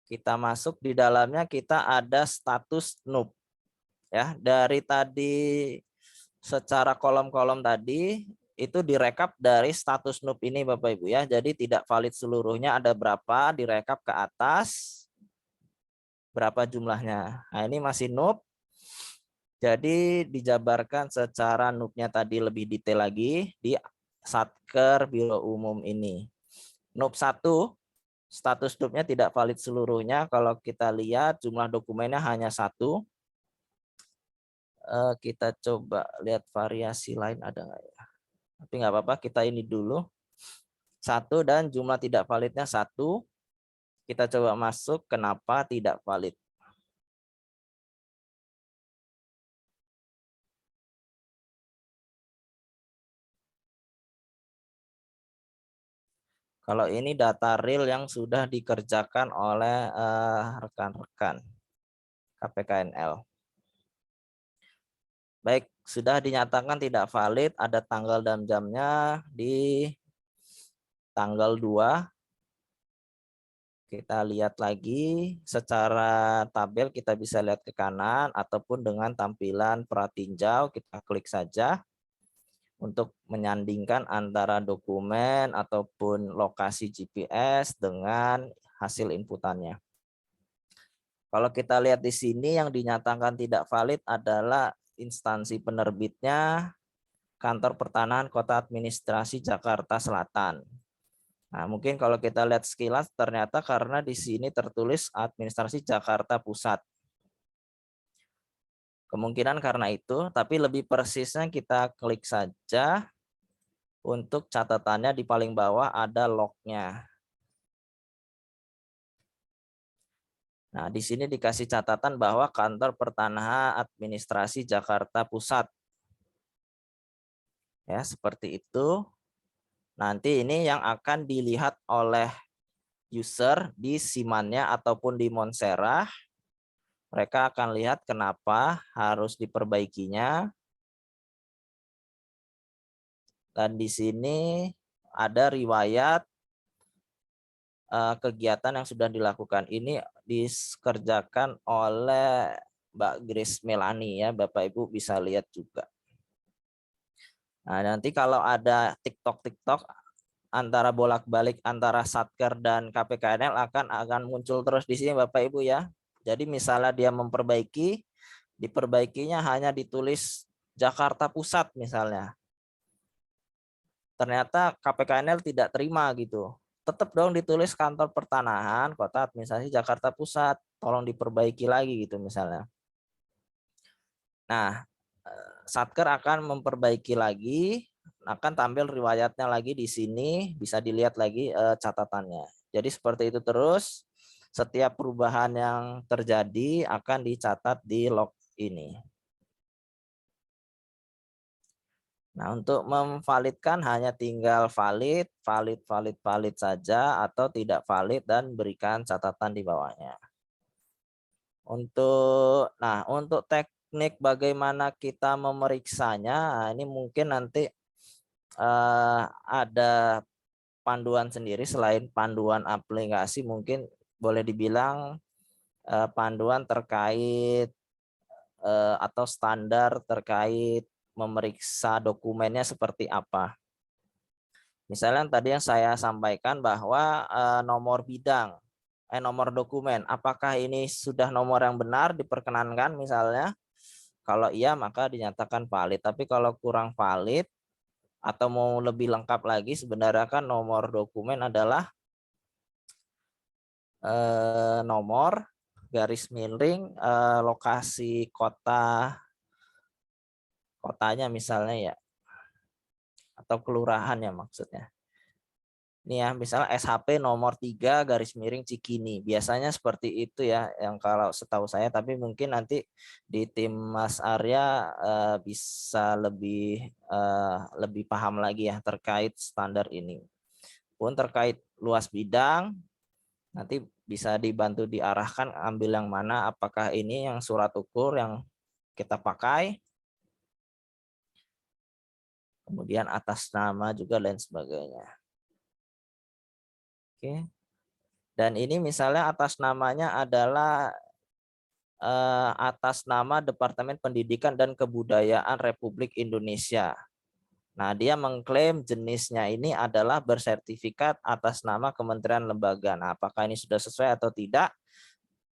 kita masuk di dalamnya kita ada status NUP. Ya, dari tadi secara kolom-kolom tadi itu direkap dari status NUP ini Bapak Ibu ya. Jadi tidak valid seluruhnya ada berapa, direkap ke atas berapa jumlahnya. Nah, ini masih NUP. Jadi dijabarkan secara NUP-nya tadi lebih detail lagi di Satker Biro Umum ini. NUP 1 status NUP-nya tidak valid seluruhnya. Kalau kita lihat jumlah dokumennya hanya 1. Kita coba lihat variasi lain ada nggak ya? Tapi nggak apa-apa, kita ini dulu. 1 dan jumlah tidak validnya 1. Kita coba masuk kenapa tidak valid. Kalau ini data real yang sudah dikerjakan oleh rekan-rekan KPKNL. Baik, sudah dinyatakan tidak valid, ada tanggal dan jamnya di tanggal 2. Kita lihat lagi secara tabel kita bisa lihat ke kanan ataupun dengan tampilan pratinjau kita klik saja untuk menyandingkan antara dokumen ataupun lokasi GPS dengan hasil inputannya. Kalau kita lihat di sini yang dinyatakan tidak valid adalah instansi penerbitnya Kantor Pertanahan Kota Administrasi Jakarta Selatan. Nah, mungkin kalau kita lihat sekilas ternyata karena di sini tertulis Administrasi Jakarta Pusat. Kemungkinan karena itu, tapi lebih persisnya kita klik saja. Untuk catatannya di paling bawah ada lognya. Nah, di sini dikasih catatan bahwa Kantor Pertanahan Administrasi Jakarta Pusat. Ya, seperti itu. Nanti ini yang akan dilihat oleh user di Simannya ataupun di Monserah. Mereka akan lihat kenapa harus diperbaikinya. Dan di sini ada riwayat kegiatan yang sudah dilakukan. Ini dikerjakan oleh Mbak Grace Melani ya, Bapak Ibu bisa lihat juga. Nah, nanti kalau ada TikTok antara bolak-balik antara Satker dan KPKNL akan muncul terus di sini Bapak Ibu ya. Jadi misalnya dia memperbaiki, diperbaikinya hanya ditulis Jakarta Pusat misalnya. Ternyata KPKNL tidak terima gitu. Tetap dong ditulis Kantor Pertanahan Kota Administrasi Jakarta Pusat. Tolong diperbaiki lagi gitu misalnya. Nah, Satker akan memperbaiki lagi, akan tampil riwayatnya lagi di sini, bisa dilihat lagi catatannya. Jadi seperti itu terus, setiap perubahan yang terjadi akan dicatat di log ini. Nah, untuk memvalidkan hanya tinggal valid saja atau tidak valid dan berikan catatan di bawahnya. Untuk teknik bagaimana kita memeriksanya, ini mungkin nanti ada panduan sendiri selain panduan aplikasi, mungkin boleh dibilang panduan terkait atau standar terkait memeriksa dokumennya seperti apa. Misalnya tadi yang saya sampaikan bahwa nomor bidang, nomor dokumen, apakah ini sudah nomor yang benar diperkenankan misalnya? Kalau iya maka dinyatakan valid. Tapi kalau kurang valid atau mau lebih lengkap lagi, sebenarnya kan nomor dokumen adalah nomor garis miring lokasi kotanya misalnya ya, atau kelurahan ya maksudnya. Ini ya, misalnya SHP nomor 3 garis miring Cikini. Biasanya seperti itu ya, yang kalau setahu saya, tapi mungkin nanti di tim Mas Arya bisa lebih paham lagi ya terkait standar ini. Pun terkait luas bidang, nanti bisa dibantu diarahkan ambil yang mana, apakah ini yang surat ukur yang kita pakai, kemudian atas nama juga dan sebagainya. Oke. Dan ini misalnya atas namanya adalah atas nama Departemen Pendidikan dan Kebudayaan Republik Indonesia. Nah, dia mengklaim jenisnya ini adalah bersertifikat atas nama Kementerian Lembaga. Nah, apakah ini sudah sesuai atau tidak?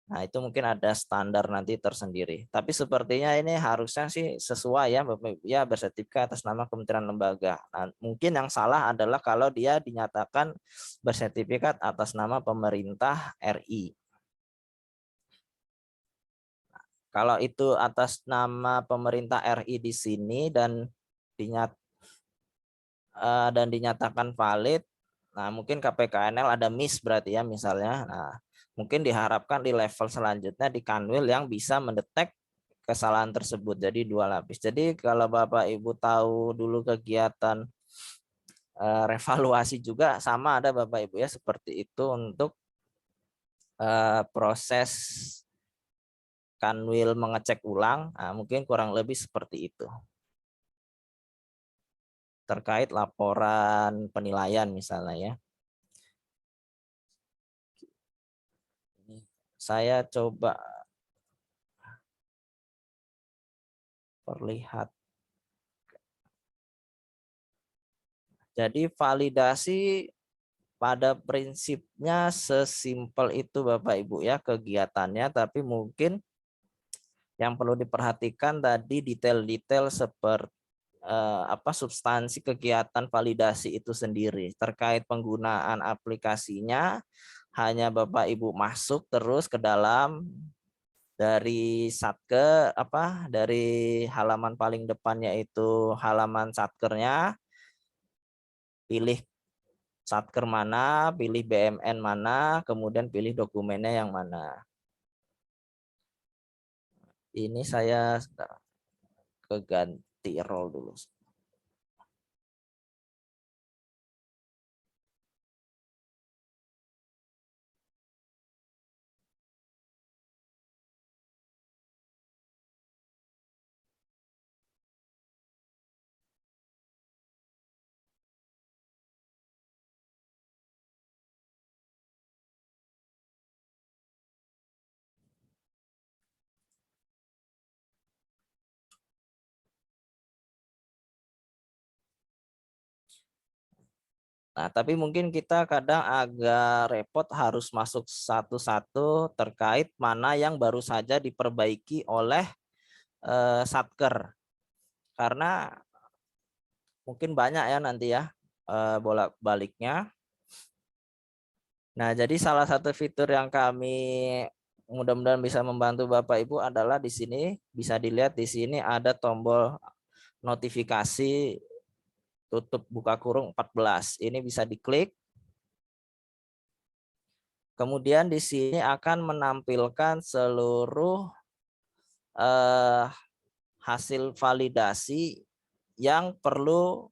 Nah, itu mungkin ada standar nanti tersendiri. Tapi sepertinya ini harusnya sih sesuai ya, Bapak Ibu, ya, bersertifikat atas nama Kementerian Lembaga. Nah, mungkin yang salah adalah kalau dia dinyatakan bersertifikat atas nama pemerintah RI. Nah, kalau itu atas nama pemerintah RI di sini dan dinyatakan valid, nah mungkin KPKNL ada miss berarti ya misalnya. Nah, mungkin diharapkan di level selanjutnya di Kanwil yang bisa mendetek kesalahan tersebut. Jadi 2 lapis. Jadi kalau Bapak Ibu tahu dulu kegiatan revaluasi juga sama ada Bapak Ibu ya, seperti itu untuk proses Kanwil mengecek ulang. Nah, mungkin kurang lebih seperti itu. Terkait laporan penilaian misalnya ya. Saya coba perlihat. Jadi validasi pada prinsipnya sesimpel itu Bapak Ibu ya kegiatannya, tapi mungkin Yang perlu diperhatikan tadi detail-detail seperti substansi kegiatan validasi itu sendiri. Terkait penggunaan aplikasinya, hanya Bapak Ibu masuk terus ke dalam dari dari halaman paling depannya itu halaman satkernya, pilih satker mana, pilih BMN mana, kemudian pilih dokumennya yang mana. Ini saya keganti role dulu. Nah, tapi mungkin kita kadang agak repot harus masuk satu-satu terkait mana yang baru saja diperbaiki oleh satker. Karena mungkin banyak ya nanti ya bolak-baliknya. Nah, jadi salah satu fitur yang kami mudah-mudahan bisa membantu Bapak Ibu adalah di sini bisa dilihat di sini ada tombol notifikasi tutup buka kurung 14. Ini bisa diklik. Kemudian di sini akan menampilkan seluruh hasil validasi yang perlu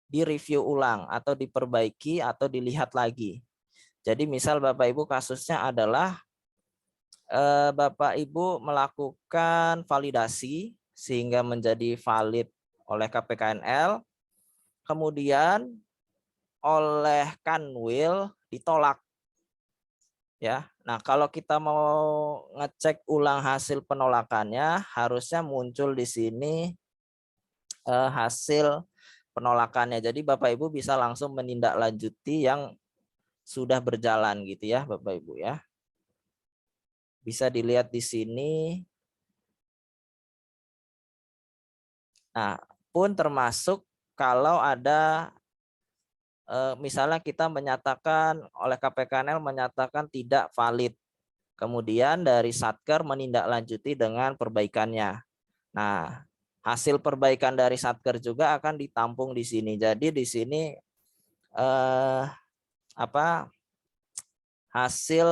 direview ulang atau diperbaiki atau dilihat lagi. Jadi misal Bapak Ibu kasusnya adalah Bapak Ibu melakukan validasi sehingga menjadi valid oleh KPKNL, kemudian oleh Kanwil ditolak. Ya, nah kalau kita mau ngecek ulang hasil penolakannya, harusnya muncul di sini hasil penolakannya. Jadi Bapak Ibu bisa langsung menindaklanjuti yang sudah berjalan gitu ya, Bapak Ibu ya. Bisa dilihat di sini. Nah, pun termasuk kalau ada misalnya kita menyatakan oleh KPKNL menyatakan tidak valid. Kemudian dari Satker menindaklanjuti dengan perbaikannya. Nah, hasil perbaikan dari Satker juga akan ditampung di sini. Jadi di sini hasil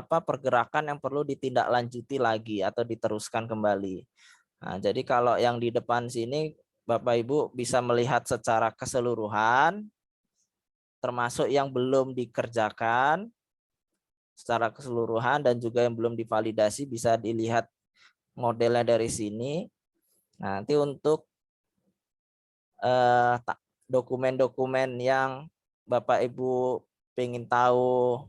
pergerakan yang perlu ditindaklanjuti lagi atau diteruskan kembali. Nah, jadi kalau yang di depan sini Bapak Ibu bisa melihat secara keseluruhan, termasuk yang belum dikerjakan secara keseluruhan dan juga yang belum divalidasi bisa dilihat modelnya dari sini. Nanti untuk dokumen-dokumen yang Bapak Ibu ingin tahu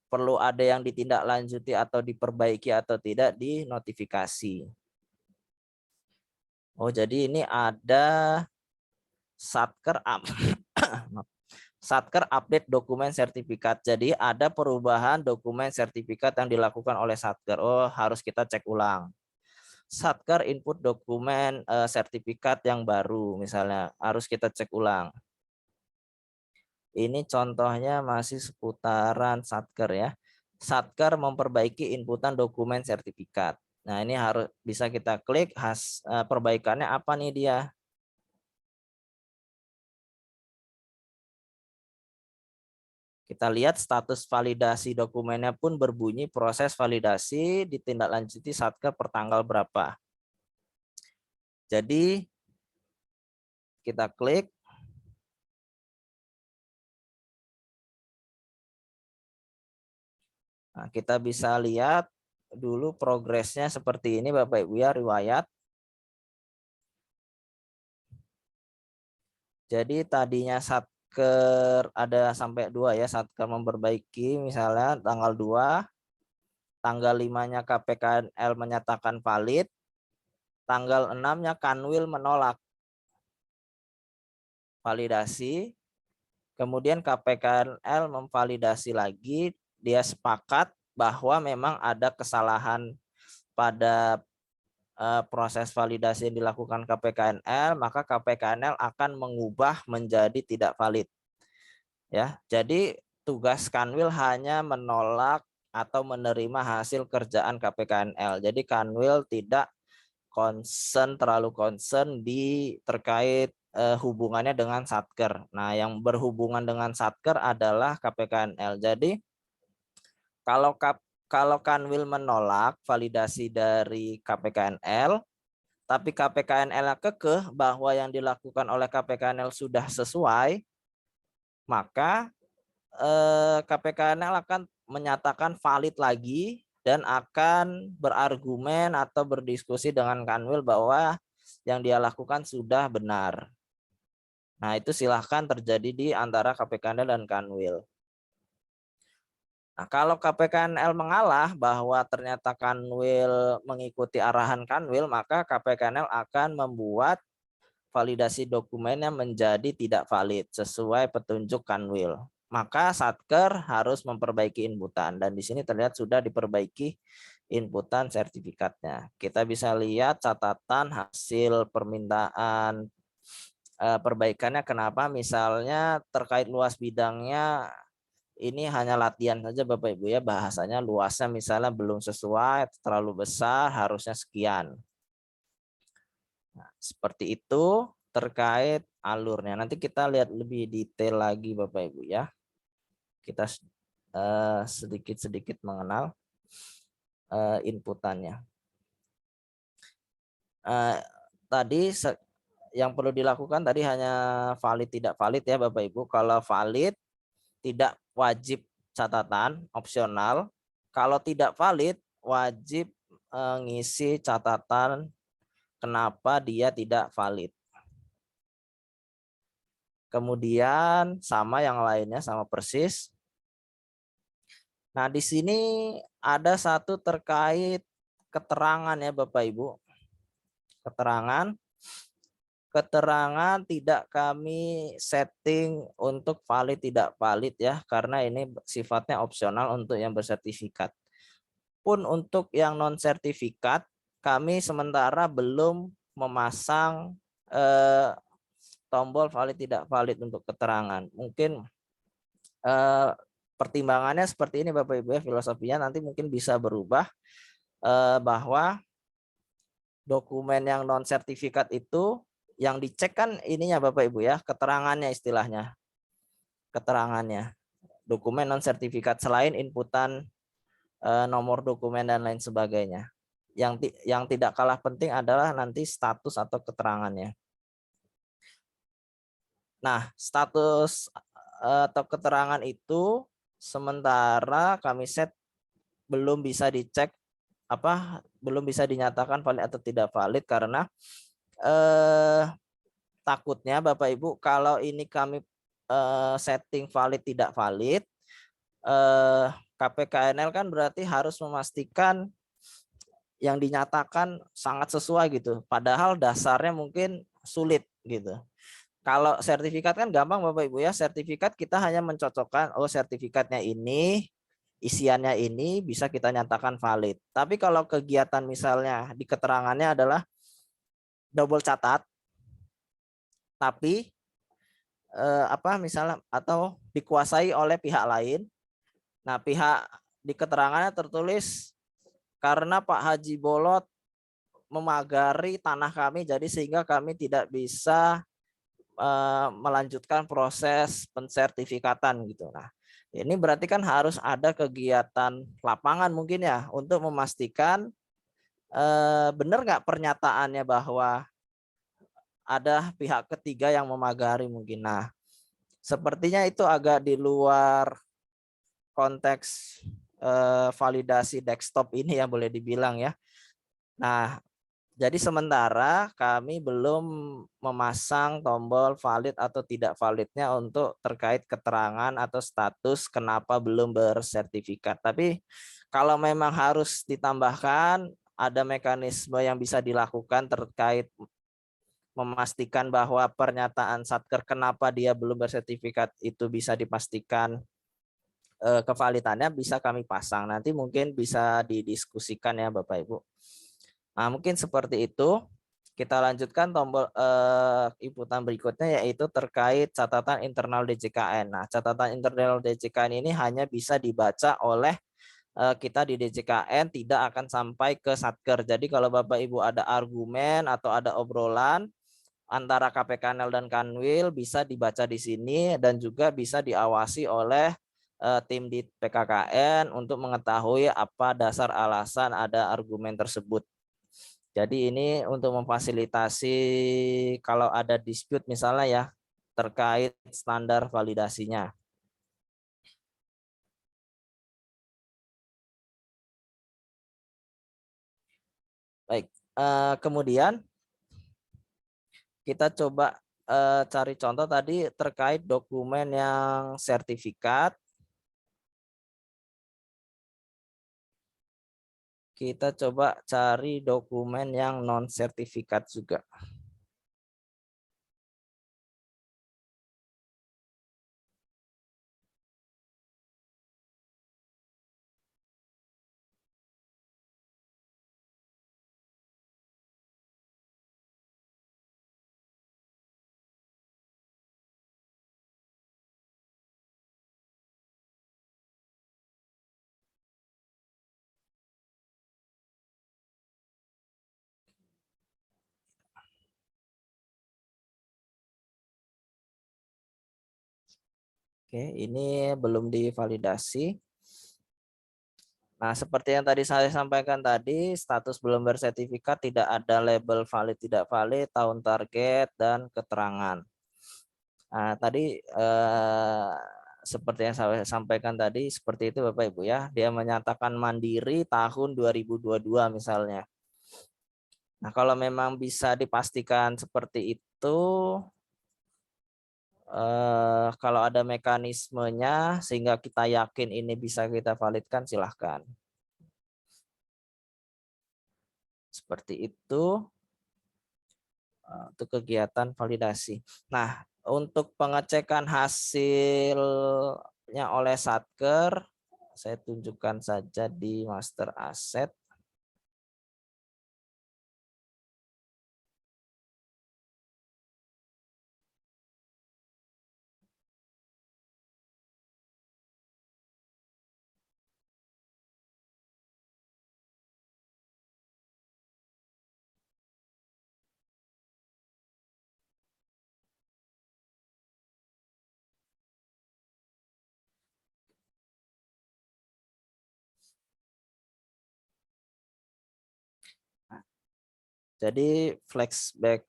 perlu ada yang ditindaklanjuti atau diperbaiki atau tidak di notifikasi. Oh, jadi ini ada Satker Satker update dokumen sertifikat. Jadi ada perubahan dokumen sertifikat yang dilakukan oleh Satker. Oh, harus kita cek ulang. Satker input dokumen sertifikat yang baru misalnya harus kita cek ulang. Ini contohnya masih seputaran Satker ya. Satker memperbaiki inputan dokumen sertifikat. Nah, ini harus bisa kita klik perbaikannya apa nih dia. Kita lihat status validasi dokumennya pun berbunyi proses validasi ditindaklanjuti Satker per tanggal berapa. Jadi kita klik. Nah, kita bisa lihat dulu progresnya seperti ini Bapak Ibu ya, riwayat. Jadi tadinya Satker ada sampai 2 ya, Satker memperbaiki misalnya tanggal 2, tanggal 5-nya KPKNL menyatakan valid, tanggal 6-nya Kanwil menolak validasi, kemudian KPKNL memvalidasi lagi, dia sepakat bahwa memang ada kesalahan pada proses validasi yang dilakukan KPKNL, maka KPKNL akan mengubah menjadi tidak valid. Ya, jadi tugas Kanwil hanya menolak atau menerima hasil kerjaan KPKNL. Jadi Kanwil tidak terlalu concern di terkait hubungannya dengan Satker. Nah, yang berhubungan dengan Satker adalah KPKNL. Jadi kalau Kanwil menolak validasi dari KPKNL, tapi KPKNL kekeh bahwa yang dilakukan oleh KPKNL sudah sesuai, maka KPKNL akan menyatakan valid lagi dan akan berargumen atau berdiskusi dengan Kanwil bahwa yang dia lakukan sudah benar. Nah, itu silahkan terjadi di antara KPKNL dan Kanwil. Nah, kalau KPKNL mengalah bahwa ternyata Kanwil mengikuti arahan Kanwil, maka KPKNL akan membuat validasi dokumennya menjadi tidak valid sesuai petunjuk Kanwil. Maka Satker harus memperbaiki inputan, dan di sini terlihat sudah diperbaiki inputan sertifikatnya. Kita bisa lihat catatan hasil permintaan perbaikannya. Kenapa? Misalnya terkait luas bidangnya, ini hanya latihan saja Bapak Ibu ya, bahasanya luasnya misalnya belum sesuai, terlalu besar, harusnya sekian. Nah, seperti itu terkait alurnya. Nanti kita lihat lebih detail lagi Bapak Ibu ya. Kita sedikit-sedikit mengenal inputannya. Tadi yang perlu dilakukan tadi hanya valid tidak valid ya Bapak Ibu. Kalau valid tidak wajib catatan, opsional. Kalau tidak valid, wajib ngisi catatan kenapa dia tidak valid. Kemudian sama yang lainnya, sama persis. Nah, di sini ada satu terkait keterangan ya Bapak Ibu. Keterangan tidak kami setting untuk valid tidak valid ya, karena ini sifatnya opsional untuk yang bersertifikat. Pun untuk yang non sertifikat kami sementara belum memasang tombol valid tidak valid untuk keterangan. Mungkin pertimbangannya seperti ini Bapak Ibu ya, filosofinya nanti mungkin bisa berubah bahwa dokumen yang non sertifikat itu yang dicek kan ininya Bapak Ibu ya, keterangannya istilahnya. Keterangannya. Dokumen non sertifikat selain inputan nomor dokumen dan lain sebagainya. Yang tidak kalah penting adalah nanti status atau keterangannya. Nah, status atau keterangan itu sementara kami set belum bisa dicek belum bisa dinyatakan valid atau tidak valid karena takutnya Bapak Ibu kalau ini kami setting valid tidak valid, KPKNL kan berarti harus memastikan yang dinyatakan sangat sesuai gitu, padahal dasarnya mungkin sulit gitu. Kalau sertifikat kan gampang Bapak Ibu ya, sertifikat kita hanya mencocokkan, oh sertifikatnya ini, isiannya ini bisa kita nyatakan valid. Tapi kalau kegiatan misalnya di keterangannya adalah double catat, tapi misalnya atau dikuasai oleh pihak lain. Nah, pihak di keterangannya tertulis karena Pak Haji Bolot memagari tanah kami, jadi sehingga kami tidak bisa melanjutkan proses pensertifikatan gitu. Nah, ini berarti kan harus ada kegiatan lapangan mungkin ya untuk memastikan benar nggak pernyataannya bahwa ada pihak ketiga yang memagari mungkin. Nah, sepertinya itu agak di luar konteks validasi desktop ini ya boleh dibilang ya. Nah, jadi sementara kami belum memasang tombol valid atau tidak validnya untuk terkait keterangan atau status kenapa belum bersertifikat. Tapi kalau memang harus ditambahkan, ada mekanisme yang bisa dilakukan terkait memastikan bahwa pernyataan Satker kenapa dia belum bersertifikat itu bisa dipastikan kevalidannya bisa kami pasang. Nanti mungkin bisa didiskusikan ya Bapak Ibu. Nah, mungkin seperti itu. Kita lanjutkan tombol inputan berikutnya, yaitu terkait catatan internal DJKN. Nah, catatan internal DJKN ini hanya bisa dibaca oleh kita di DJKN, tidak akan sampai ke Satker. Jadi kalau Bapak Ibu ada argumen atau ada obrolan antara KPKNL dan Kanwil, bisa dibaca di sini dan juga bisa diawasi oleh tim di PKKN untuk mengetahui apa dasar alasan ada argumen tersebut. Jadi ini untuk memfasilitasi kalau ada dispute misalnya ya terkait standar validasinya. Baik, kemudian kita coba cari contoh tadi terkait dokumen yang sertifikat. Kita coba cari dokumen yang non sertifikat juga. Oke, ini belum divalidasi. Nah, seperti yang tadi saya sampaikan tadi, status belum bersertifikat, tidak ada label valid, tidak valid, tahun target, dan keterangan. Nah, tadi seperti yang saya sampaikan tadi, seperti itu Bapak Ibu ya, dia menyatakan mandiri tahun 2022 misalnya. Nah, kalau memang bisa dipastikan seperti itu, kalau ada mekanismenya sehingga kita yakin ini bisa kita validkan, silahkan. Seperti itu untuk kegiatan validasi. Nah, untuk pengecekan hasilnya oleh Satker, saya tunjukkan saja di master asset. Jadi flashback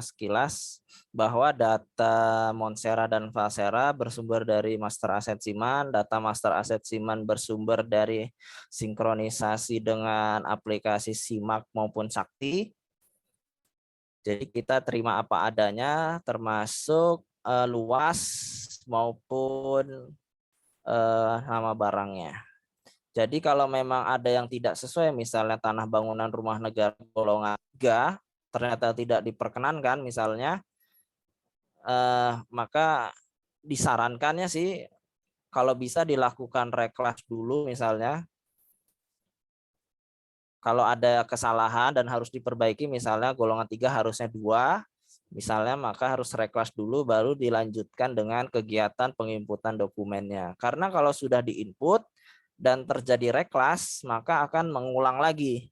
sekilas bahwa data Monsera dan Valsera bersumber dari master aset Siman, data master aset Siman bersumber dari sinkronisasi dengan aplikasi Simak maupun Sakti. Jadi kita terima apa adanya, termasuk luas maupun nama barangnya. Jadi kalau memang ada yang tidak sesuai, misalnya tanah bangunan rumah negara golongan 3 ternyata tidak diperkenankan misalnya, maka disarankannya sih kalau bisa dilakukan reklas dulu misalnya. Kalau ada kesalahan dan harus diperbaiki, misalnya golongan 3 harusnya 2, misalnya, maka harus reklas dulu baru dilanjutkan dengan kegiatan penginputan dokumennya. Karena kalau sudah diinput dan terjadi reklas, maka akan mengulang lagi.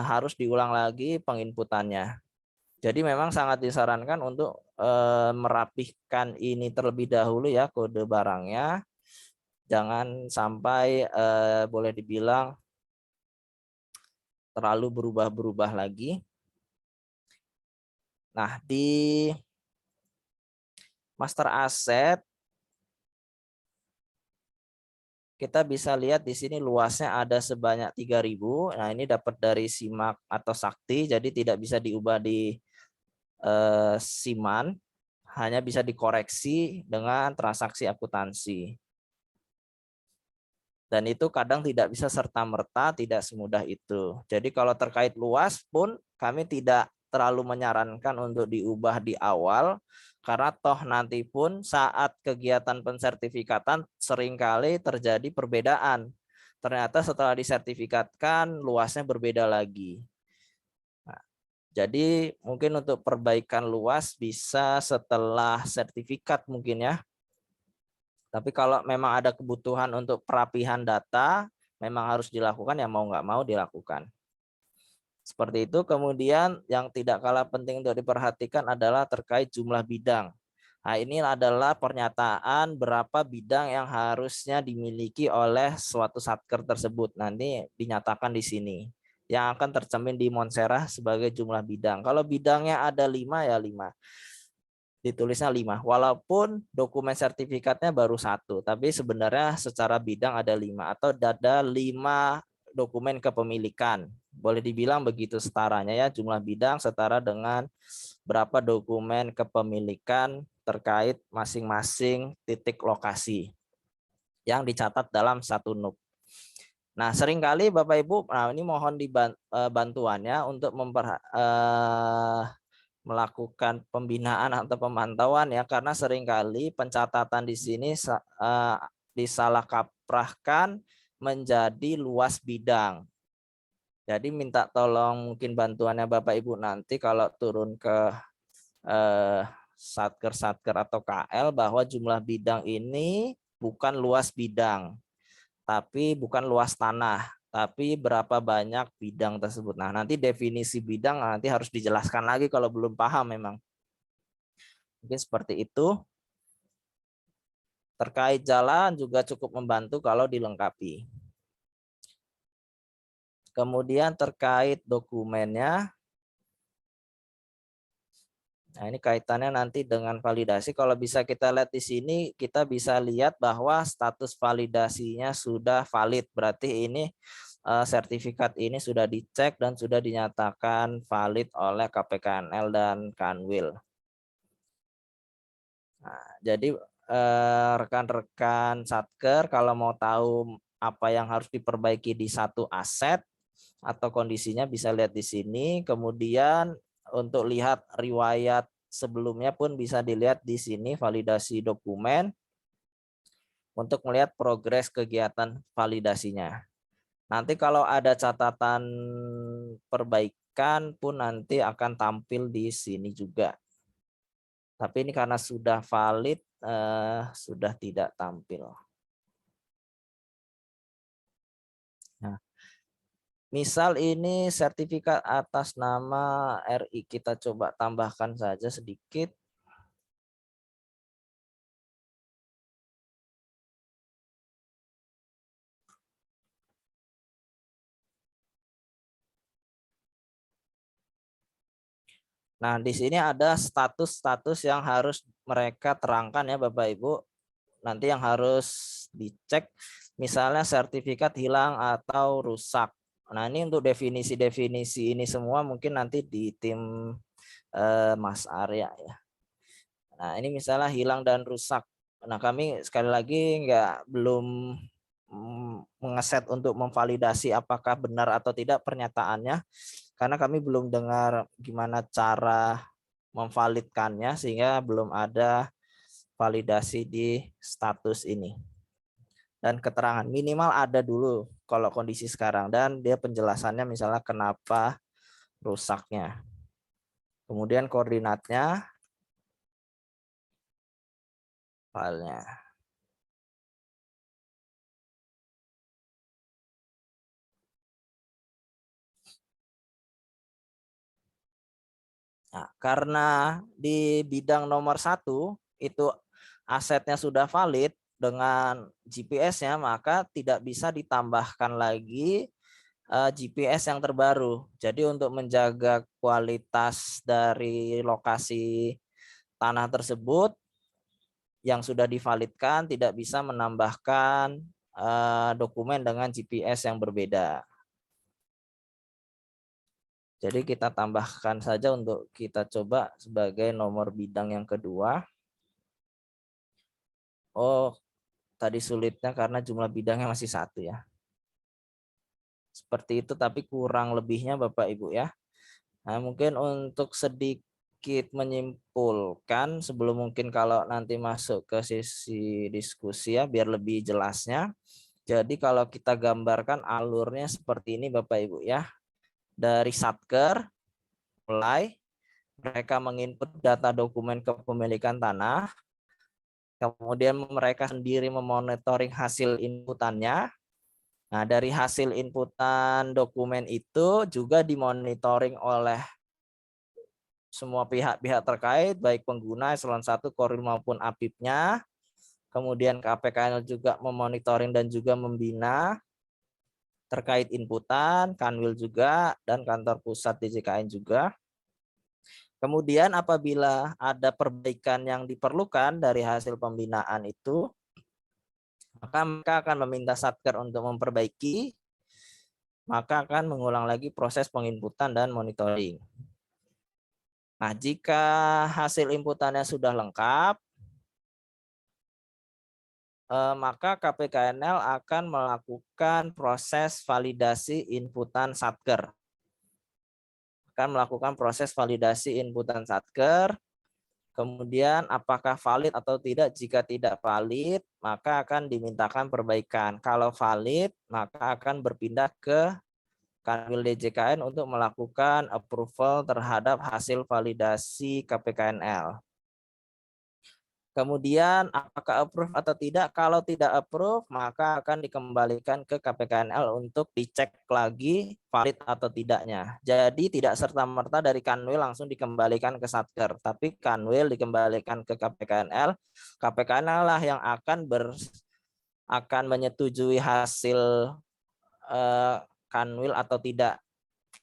Harus diulang lagi penginputannya. Jadi memang sangat disarankan untuk merapihkan ini terlebih dahulu ya, kode barangnya. Jangan sampai boleh dibilang terlalu berubah-berubah lagi. Nah, di master asset kita bisa lihat di sini luasnya ada sebanyak 3.000. Nah, ini dapat dari Simak atau Sakti, jadi tidak bisa diubah di Siman, hanya bisa dikoreksi dengan transaksi akuntansi. Dan itu kadang tidak bisa serta-merta, tidak semudah itu. Jadi kalau terkait luas pun kami tidak terlalu menyarankan untuk diubah di awal, karena toh nanti pun saat kegiatan pensertifikatan seringkali terjadi perbedaan. Ternyata setelah disertifikatkan luasnya berbeda lagi. Nah, jadi mungkin untuk perbaikan luas bisa setelah sertifikat mungkin ya. Tapi kalau memang ada kebutuhan untuk perapihan data, memang harus dilakukan, ya mau nggak mau dilakukan. Seperti itu. Kemudian yang tidak kalah penting untuk diperhatikan adalah terkait jumlah bidang. Nah, ini adalah pernyataan berapa bidang yang harusnya dimiliki oleh suatu satker tersebut. Nanti dinyatakan di sini. Yang akan tercermin di Monserah sebagai jumlah bidang. Kalau bidangnya ada 5 ya 5. Ditulisnya 5. Walaupun dokumen sertifikatnya baru 1. Tapi sebenarnya secara bidang ada 5. Atau ada 5 dokumen kepemilikan. Boleh dibilang begitu setaranya ya, jumlah bidang setara dengan berapa dokumen kepemilikan terkait masing-masing titik lokasi yang dicatat dalam satu NUP. Nah, seringkali Bapak Ibu, nah ini mohon bantuannya untuk melakukan pembinaan atau pemantauan ya, karena seringkali pencatatan di sini disalah kaprahkan menjadi luas bidang. Jadi minta tolong mungkin bantuannya Bapak Ibu nanti kalau turun ke satker atau KL, bahwa jumlah bidang ini bukan luas bidang, tapi bukan luas tanah, tapi berapa banyak bidang tersebut. Nah, nanti definisi bidang nanti harus dijelaskan lagi kalau belum paham memang. Mungkin seperti itu. Terkait jalan juga cukup membantu kalau dilengkapi. Kemudian terkait dokumennya, nah ini kaitannya nanti dengan validasi. Kalau bisa kita lihat di sini, kita bisa lihat bahwa status validasinya sudah valid. Berarti ini sertifikat ini sudah dicek dan sudah dinyatakan valid oleh KPKNL dan Kanwil. Nah, jadi rekan-rekan satker kalau mau tahu apa yang harus diperbaiki di satu aset atau kondisinya bisa lihat di sini. Kemudian untuk lihat riwayat sebelumnya pun bisa dilihat di sini, validasi dokumen, untuk melihat progres kegiatan validasinya. Nanti kalau ada catatan perbaikan pun nanti akan tampil di sini juga. Tapi ini karena sudah valid, sudah tidak tampil. Nah, misal ini sertifikat atas nama RI, kita coba tambahkan saja sedikit. Nah, di sini ada status-status yang harus mereka terangkan ya Bapak Ibu. Nanti yang harus dicek, misalnya sertifikat hilang atau rusak. Nah, ini untuk definisi-definisi ini semua mungkin nanti di tim Mas Arya ya. Nah, ini misalnya hilang dan rusak. Nah, kami sekali lagi belum mengeset untuk memvalidasi apakah benar atau tidak pernyataannya, karena kami belum dengar gimana cara memvalidkannya, sehingga belum ada validasi di status ini. Dan keterangan minimal ada dulu kalau kondisi sekarang, dan dia penjelasannya misalnya kenapa rusaknya. Kemudian koordinatnya, filenya. Nah, karena di bidang nomor 1 itu asetnya sudah valid dengan GPS-nya, maka tidak bisa ditambahkan lagi GPS yang terbaru. Jadi untuk menjaga kualitas dari lokasi tanah tersebut yang sudah divalidkan, tidak bisa menambahkan dokumen dengan GPS yang berbeda. Jadi kita tambahkan saja untuk kita coba sebagai nomor bidang yang kedua. Oh, tadi sulitnya karena jumlah bidangnya masih 1 ya. Seperti itu, tapi kurang lebihnya Bapak Ibu ya. Nah, mungkin untuk sedikit menyimpulkan sebelum mungkin kalau nanti masuk ke sisi diskusi ya biar lebih jelasnya. Jadi kalau kita gambarkan alurnya seperti ini Bapak Ibu ya. Dari Satker mulai mereka menginput data dokumen kepemilikan tanah. Kemudian mereka sendiri memonitoring hasil inputannya. Nah, dari hasil inputan dokumen itu juga dimonitoring oleh semua pihak-pihak terkait, baik pengguna eselon 1, Korwil maupun APIP-nya. Kemudian KPKNL juga memonitoring dan juga membina terkait inputan, Kanwil juga, dan kantor pusat DJKN juga. Kemudian apabila ada perbaikan yang diperlukan dari hasil pembinaan itu, maka mereka akan meminta Satker untuk memperbaiki, maka akan mengulang lagi proses penginputan dan monitoring. Nah, jika hasil inputannya sudah lengkap, maka KPKNL akan melakukan proses validasi inputan Satker. Akan melakukan proses validasi inputan Satker. Kemudian apakah valid atau tidak? Jika tidak valid, maka akan dimintakan perbaikan. Kalau valid, maka akan berpindah ke Kanwil DJKN untuk melakukan approval terhadap hasil validasi KPKNL. Kemudian apakah approve atau tidak? Kalau tidak approve, maka akan dikembalikan ke KPKNL untuk dicek lagi valid atau tidaknya. Jadi tidak serta-merta dari Kanwil langsung dikembalikan ke Satker, tapi Kanwil dikembalikan ke KPKNL. KPKNL lah yang akan menyetujui hasil Kanwil atau tidak.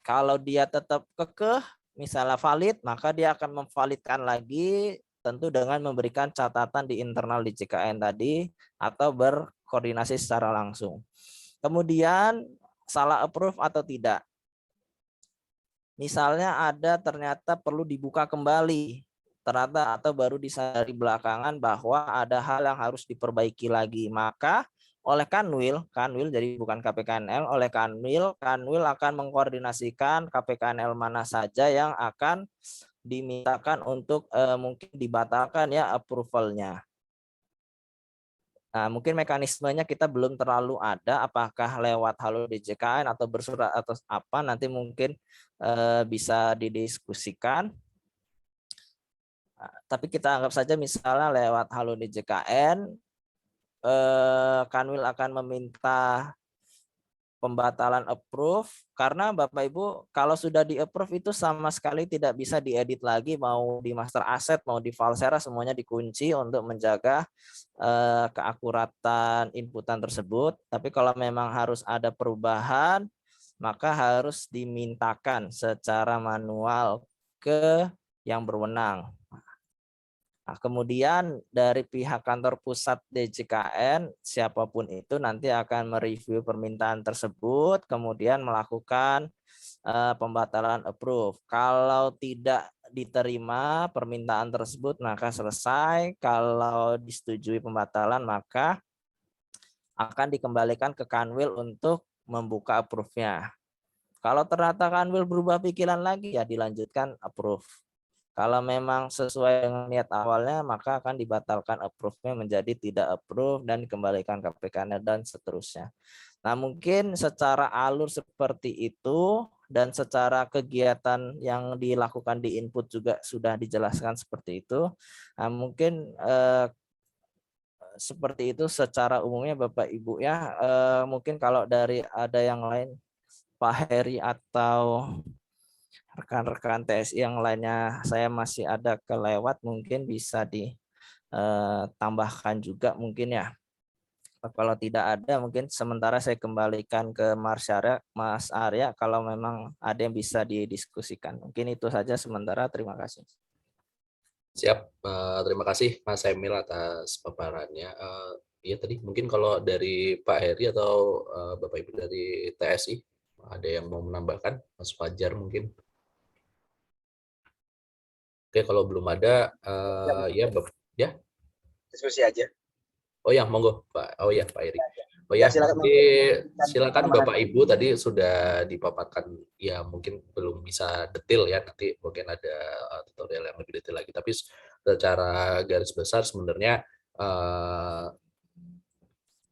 Kalau dia tetap kekeh, misalnya valid, maka dia akan memvalidkan lagi, tentu dengan memberikan catatan di internal di DJKN tadi atau berkoordinasi secara langsung. Kemudian salah approve atau tidak. Misalnya ada ternyata perlu dibuka kembali, ternyata atau baru disadari belakangan bahwa ada hal yang harus diperbaiki lagi, maka oleh Kanwil jadi bukan KPKNL, oleh Kanwil akan mengkoordinasikan KPKNL mana saja yang akan dimintakan untuk mungkin dibatalkan ya approval-nya. Nah, mungkin mekanismenya kita belum terlalu ada, apakah lewat Halo DJKN atau bersurat atau apa, nanti mungkin bisa didiskusikan. Nah, tapi kita anggap saja misalnya lewat Halo DJKN, Kanwil akan meminta pembatalan approve karena Bapak Ibu kalau sudah di approve itu sama sekali tidak bisa diedit lagi, mau di master asset mau di Valsera semuanya dikunci untuk menjaga keakuratan inputan tersebut. Tapi kalau memang harus ada perubahan maka harus dimintakan secara manual ke yang berwenang. Nah, kemudian dari pihak kantor pusat DJKN, siapapun itu nanti akan mereview permintaan tersebut, kemudian melakukan pembatalan approve. Kalau tidak diterima permintaan tersebut, maka selesai. Kalau disetujui pembatalan, maka akan dikembalikan ke Kanwil untuk membuka approve-nya. Kalau ternyata Kanwil berubah pikiran lagi, ya dilanjutkan approve. Kalau memang sesuai dengan niat awalnya, maka akan dibatalkan approve-nya menjadi tidak approve dan dikembalikan ke KPKNL dan seterusnya. Nah, mungkin secara alur seperti itu dan secara kegiatan yang dilakukan di input juga sudah dijelaskan seperti itu. Nah, mungkin seperti itu secara umumnya Bapak Ibu ya. Mungkin kalau dari ada yang lain, Pak Heri atau rekan-rekan TSI yang lainnya saya masih ada kelewat, mungkin bisa ditambahkan juga mungkin ya. Kalau tidak ada mungkin sementara saya kembalikan ke Mas Arya kalau memang ada yang bisa didiskusikan. Mungkin itu saja sementara, terima kasih. Siap, terima kasih Mas Emil atas paparannya. Ya tadi mungkin kalau dari Pak Heri atau Bapak Ibu dari TSI ada yang mau menambahkan, Mas Fajar mungkin. Oke, kalau belum ada, ya. Diskusi aja. Oh ya, monggo Pak. Oh ya, Pak Eri. Oh ya, silakan. nanti silakan Bapak Ibu tadi sudah dipaparkan, ya mungkin belum bisa detail ya, nanti mungkin ada tutorial yang lebih detail lagi. Tapi secara garis besar sebenarnya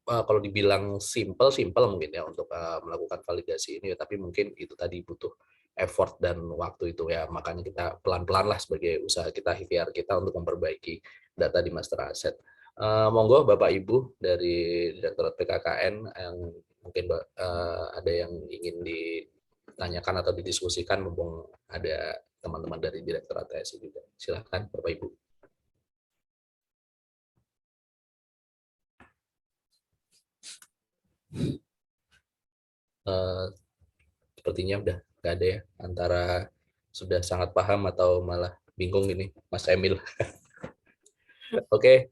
kalau dibilang simple mungkin ya untuk melakukan validasi ini, tapi mungkin itu tadi butuh effort dan waktu itu ya, makanya kita pelan-pelan lah sebagai usaha kita, ikhtiar kita untuk memperbaiki data di master asset. Monggo Bapak Ibu dari Direktorat PKKN yang mungkin ada yang ingin ditanyakan atau didiskusikan, mumpung ada teman-teman dari Direktorat TSI juga. Silahkan Bapak Ibu. Sepertinya udah nggak ada ya, antara sudah sangat paham atau malah bingung ini Mas Emil. Oke,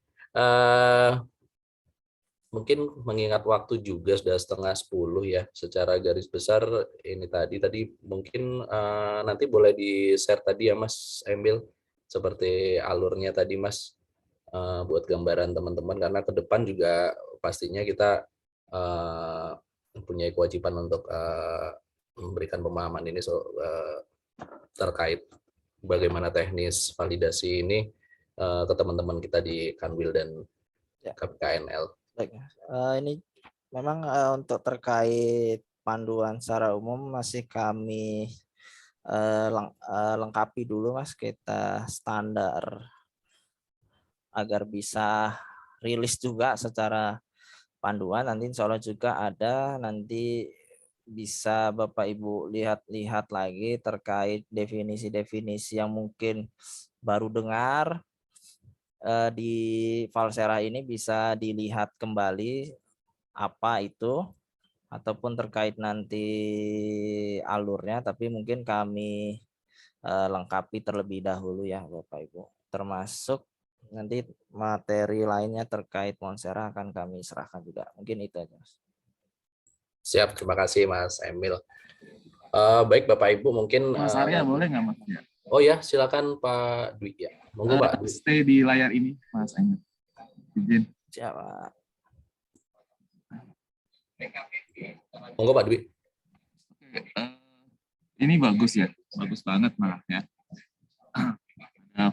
mungkin mengingat waktu juga sudah 9:30 ya, secara garis besar ini tadi mungkin nanti boleh di-share tadi ya Mas Emil, seperti alurnya tadi Mas, buat gambaran teman-teman, karena ke depan juga pastinya kita mempunyai kewajiban untuk memberikan pemahaman ini terkait bagaimana teknis validasi ini ke teman-teman kita di Kanwil dan KPKNL. Baik, ini memang untuk terkait panduan secara umum masih kami lengkapi dulu Mas, kita standar agar bisa rilis juga secara panduan. Nanti insya Allah juga ada, nanti bisa Bapak Ibu lihat-lihat lagi terkait definisi-definisi yang mungkin baru dengar di Valsera ini, bisa dilihat kembali apa itu, ataupun terkait nanti alurnya, tapi mungkin kami lengkapi terlebih dahulu ya Bapak Ibu, termasuk nanti materi lainnya terkait Monstera akan kami serahkan juga. Mungkin itu aja Mas. Siap, terima kasih Mas Emil. Baik Bapak Ibu, mungkin Mas Arya boleh nggak Mas Arya? Oh ya, silakan Pak Dwi ya. Monggo Pak Dwi. Stay di layar ini Mas Emil. Izin. Siap. Monggo Pak Dwi. Ini bagus ya, bagus banget malah ya.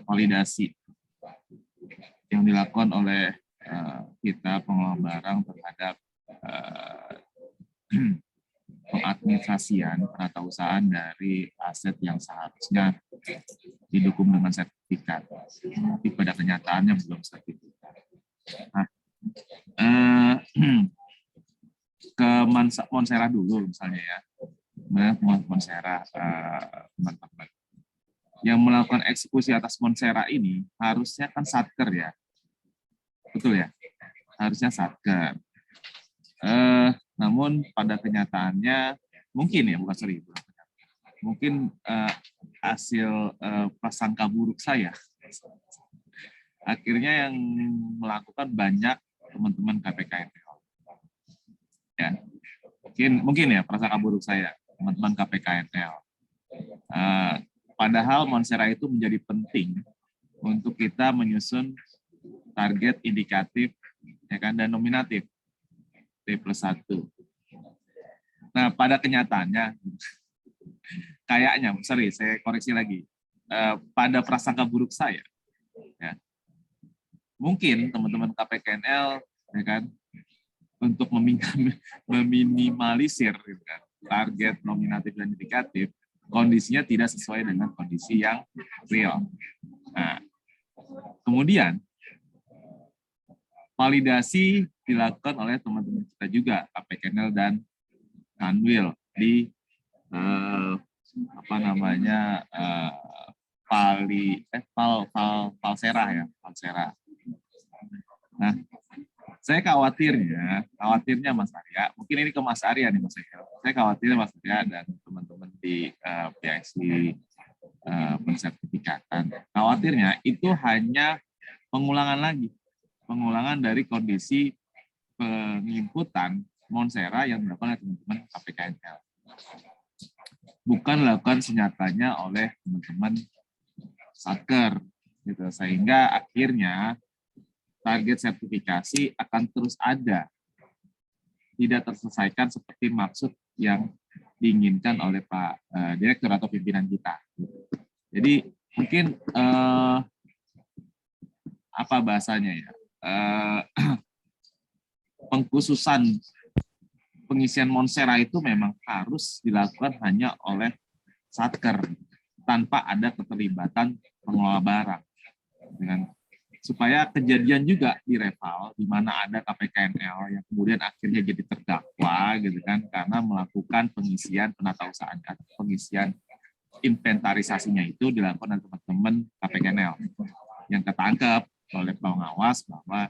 Validasi yang dilakukan oleh kita pengelola barang terhadap pengadministrasian penatausahaan dari aset yang seharusnya didukung dengan sertifikat, tapi pada kenyataannya belum sertifikat. Nah, ke Monstera dulu misalnya ya, Monstera teman-teman yang melakukan eksekusi atas Monstera ini harusnya kan Satker ya, betul ya, harusnya Satker. Namun pada kenyataannya mungkin ya, mungkin hasil prasangka buruk saya, akhirnya yang melakukan banyak teman-teman KPKNL. Ya, mungkin ya prasangka buruk saya, teman-teman KPKNL. Padahal Monstera itu menjadi penting untuk kita menyusun target indikatif, ya kan, dan nominatif T+1. Nah, pada kenyataannya, kayaknya, saya koreksi lagi, pada prasangka buruk saya, ya, mungkin teman-teman KPKNL, ya kan, untuk meminimalisir gitu kan, target nominatif dan indikatif, kondisinya tidak sesuai dengan kondisi yang real. Nah, kemudian validasi dilakukan oleh teman-teman kita juga, KPKNL dan Kanwil di Valsera ya, Valsera. Nah, saya khawatirnya Mas Arya, mungkin ini ke Mas Arya nih Mas Arya. Saya khawatirnya Mas Arya dan teman-teman di PSI pensertifikatan, khawatirnya itu hanya pengulangan dari kondisi penginputan Monstera yang dilakukan oleh teman-teman KPKNL. Bukan dilakukan senyatanya oleh teman-teman Satker, gitu. Sehingga akhirnya target sertifikasi akan terus ada tidak terselesaikan seperti maksud yang diinginkan oleh Pak Direktur atau pimpinan kita. Jadi mungkin apa bahasanya ya, pengkhususan pengisian Monstera itu memang harus dilakukan hanya oleh Satker tanpa ada keterlibatan pengelola barang, dengan supaya kejadian juga di Reval di mana ada KPKNL yang kemudian akhirnya jadi terdakwa gitu kan, karena melakukan pengisian penatausahaan atau pengisian inventarisasinya itu dilakukan oleh teman-teman KPKNL yang ketangkep oleh pengawas bahwa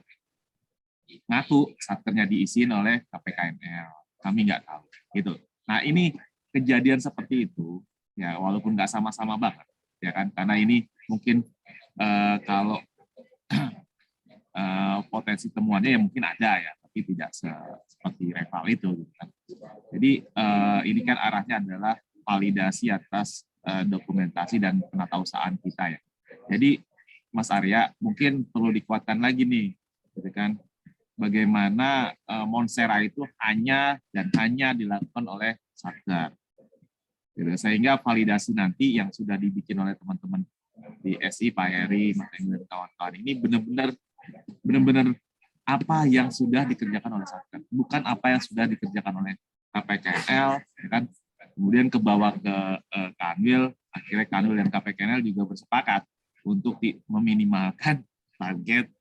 ngaku Satkernya diisiin oleh KPKNL, kami nggak tahu gitu. Nah ini kejadian seperti itu ya, walaupun nggak sama-sama banget ya kan, karena ini mungkin kalau potensi temuannya ya mungkin ada ya, tapi tidak seperti Reval itu gitu kan. Jadi ini kan arahnya adalah validasi atas dokumentasi dan penatausahaan kita ya. Jadi Mas Arya mungkin perlu dikuatkan lagi nih gitu kan, bagaimana Monstera itu hanya dilakukan oleh Satker gitu, sehingga validasi nanti yang sudah dibikin oleh teman-teman di SI, Pak Heri, Mas Emil, dan kawan-kawan ini benar-benar apa yang sudah dikerjakan oleh Satker, bukan apa yang sudah dikerjakan oleh KPKNL, ya kan? Kemudian ke bawah ke Kanwil, akhirnya Kanwil dan KPKNL juga bersepakat untuk meminimalkan target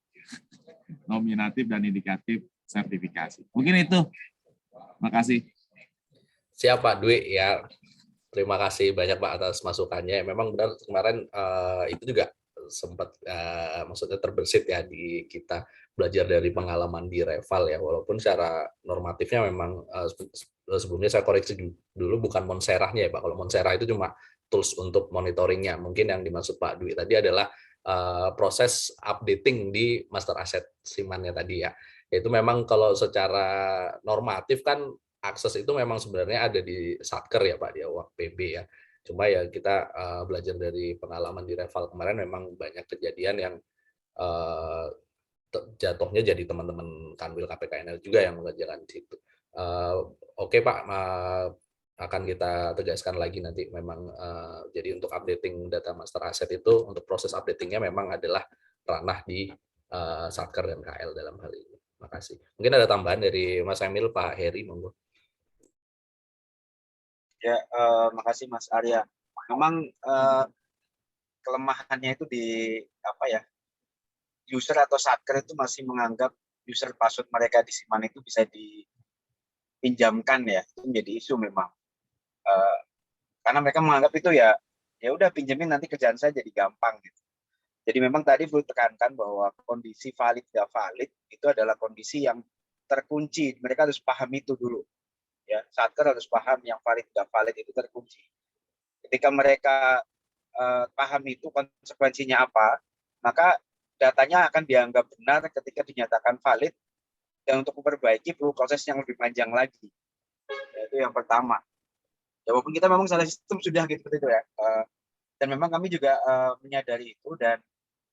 nominatif dan indikatif sertifikasi. Mungkin itu. Makasih. Siap Pak Dwi ya. Terima kasih banyak Pak atas masukannya. Memang benar kemarin itu juga sempat maksudnya terbersit ya di kita belajar dari pengalaman di Reval ya. Walaupun secara normatifnya memang sebelumnya saya koreksi dulu, bukan Monserahnya ya Pak. Kalau Monserah itu cuma tools untuk monitoringnya. Mungkin yang dimaksud Pak Dwi tadi adalah proses updating di master asset simannya tadi ya. Itu memang kalau secara normatif kan akses itu memang sebenarnya ada di Satker ya Pak, di awak PB ya. Cuma ya kita belajar dari pengalaman di Reval kemarin, memang banyak kejadian yang jatuhnya jadi teman-teman Kanwil KPKNL juga yang mengerjakan di situ. Oke Pak, akan kita tegaskan lagi nanti memang jadi untuk updating data master asset itu, untuk proses updatingnya memang adalah ranah di Satker dan KL dalam hal ini. Terima kasih. Mungkin ada tambahan dari Mas Emil, Pak Heri, monggo. Ya, makasih Mas Arya. Memang kelemahannya itu di apa ya? User atau Satker itu masih menganggap user password mereka di Siman itu bisa dipinjamkan ya. Itu menjadi isu memang. Karena mereka menganggap itu ya udah pinjemin, nanti kerjaan saya jadi gampang gitu. Jadi memang tadi perlu tekankan bahwa kondisi valid tidak valid itu adalah kondisi yang terkunci. Mereka harus paham itu dulu. Ya, Satker harus paham yang valid tidak valid itu terkunci. Ketika mereka paham itu konsekuensinya apa, maka datanya akan dianggap benar ketika dinyatakan valid, dan untuk memperbaiki perlu proses yang lebih panjang lagi. Itu yang pertama. Ya, walaupun kita memang salah sistem sudah gitu itu ya. Dan memang kami juga menyadari itu, dan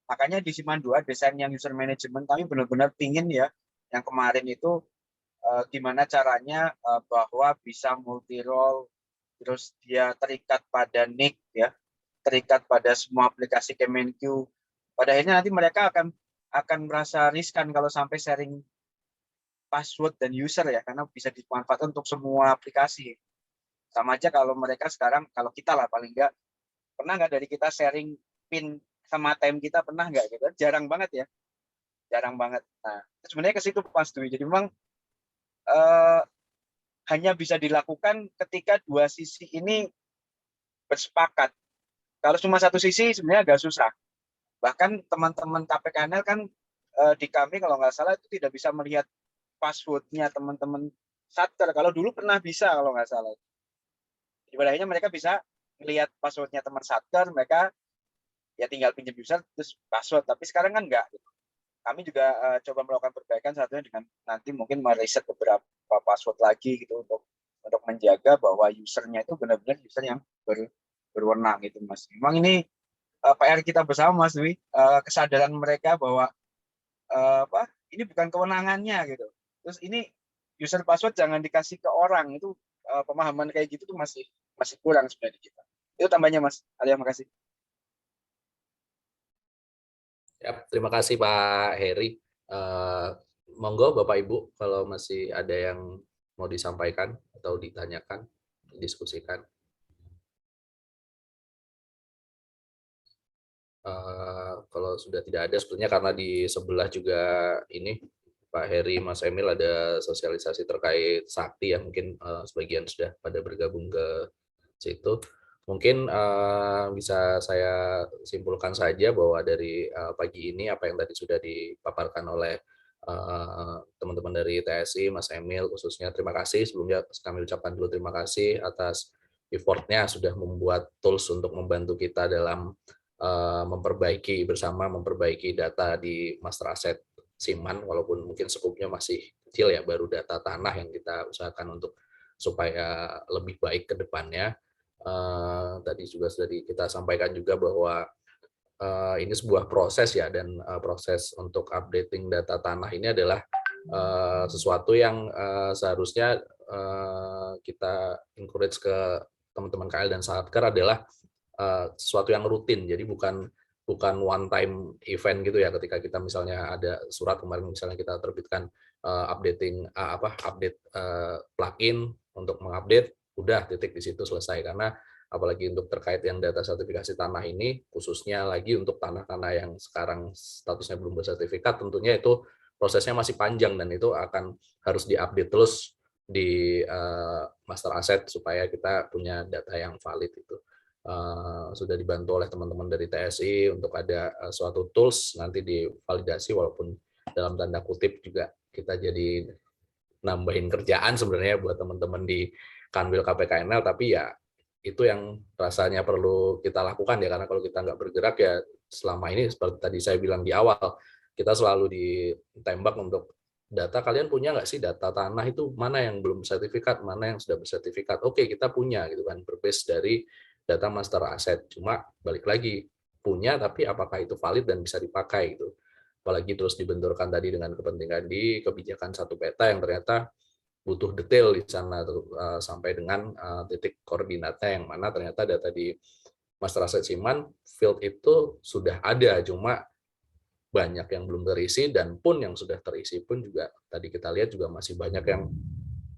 makanya di Siman 2 desain yang user management kami benar-benar pingin ya, yang kemarin itu gimana caranya bahwa bisa multi role, terus dia terikat pada NIC ya, terikat pada semua aplikasi Kemenq. Pada akhirnya nanti mereka akan merasa riskan kalau sampai sharing password dan user ya, karena bisa dimanfaatkan untuk semua aplikasi. Sama aja kalau mereka sekarang, kalau kita lah paling enggak, pernah nggak dari kita sharing pin sama time kita, pernah nggak gitu? Jarang banget ya, jarang banget. Nah, sebenarnya ke situ Mas Dwi. Jadi memang hanya bisa dilakukan ketika dua sisi ini bersepakat. Kalau cuma satu sisi sebenarnya agak susah. Bahkan teman-teman KPKNL kan di kami kalau nggak salah itu tidak bisa melihat passwordnya teman-teman Satker. Kalau dulu pernah bisa kalau nggak salah. Jadi pada akhirnya mereka bisa melihat passwordnya teman Satker, mereka ya tinggal pinjam user terus password. Tapi sekarang kan enggak. Kami juga coba melakukan perbaikan, satunya dengan nanti mungkin meriset beberapa password lagi gitu untuk menjaga bahwa usernya itu benar-benar user yang berwenang gitu Mas. Memang ini PR kita bersama Mas Dwi, kesadaran mereka bahwa ini bukan kewenangannya gitu. Terus ini user password jangan dikasih ke orang. Itu pemahaman kayak gitu tuh masih kurang sebenarnya di kita. Itu tambahnya Mas Arya, makasih. Ya, terima kasih Pak Heri. Monggo Bapak Ibu kalau masih ada yang mau disampaikan atau ditanyakan, didiskusikan. Kalau sudah tidak ada, sebetulnya karena di sebelah juga ini Pak Heri, Mas Emil ada sosialisasi terkait sakti ya, mungkin sebagian sudah pada bergabung ke situ. Mungkin bisa saya simpulkan saja bahwa dari pagi ini apa yang tadi sudah dipaparkan oleh teman-teman dari TSI, Mas Emil khususnya, terima kasih. Sebelumnya kami ucapkan dulu terima kasih atas effortnya sudah membuat tools untuk membantu kita dalam memperbaiki data di master asset Siman, walaupun mungkin skupnya masih kecil ya, baru data tanah yang kita usahakan untuk supaya lebih baik ke depannya. Tadi juga sudah kita sampaikan juga bahwa ini sebuah proses ya, dan proses untuk updating data tanah ini adalah sesuatu yang seharusnya kita encourage ke teman-teman KL dan Satker adalah sesuatu yang rutin, jadi bukan one time event gitu ya. Ketika kita misalnya ada surat kemarin misalnya kita terbitkan update plugin untuk mengupdate, udah titik di situ selesai. Karena apalagi untuk terkait yang data sertifikasi tanah ini, khususnya lagi untuk tanah-tanah yang sekarang statusnya belum bersertifikat, tentunya itu prosesnya masih panjang dan itu akan harus diupdate terus di master asset supaya kita punya data yang valid itu. Sudah dibantu oleh teman-teman dari TSI untuk ada suatu tools nanti divalidasi, walaupun dalam tanda kutip juga kita jadi nambahin kerjaan sebenarnya buat teman-teman di Kanwil KPKNL, tapi ya itu yang rasanya perlu kita lakukan ya, karena kalau kita nggak bergerak ya selama ini seperti tadi saya bilang di awal, kita selalu ditembak untuk data. Kalian punya nggak sih data tanah itu, mana yang belum sertifikat, mana yang sudah bersertifikat? Oke, kita punya gitu kan, berbase dari data master asset. Cuma balik lagi, punya tapi apakah itu valid dan bisa dipakai gitu. Apalagi terus dibenturkan tadi dengan kepentingan di kebijakan satu peta yang ternyata butuh detail di sana sampai dengan titik koordinatnya, yang mana ternyata data di master asset Siman field itu sudah ada, cuma banyak yang belum terisi, dan pun yang sudah terisi pun juga tadi kita lihat juga masih banyak yang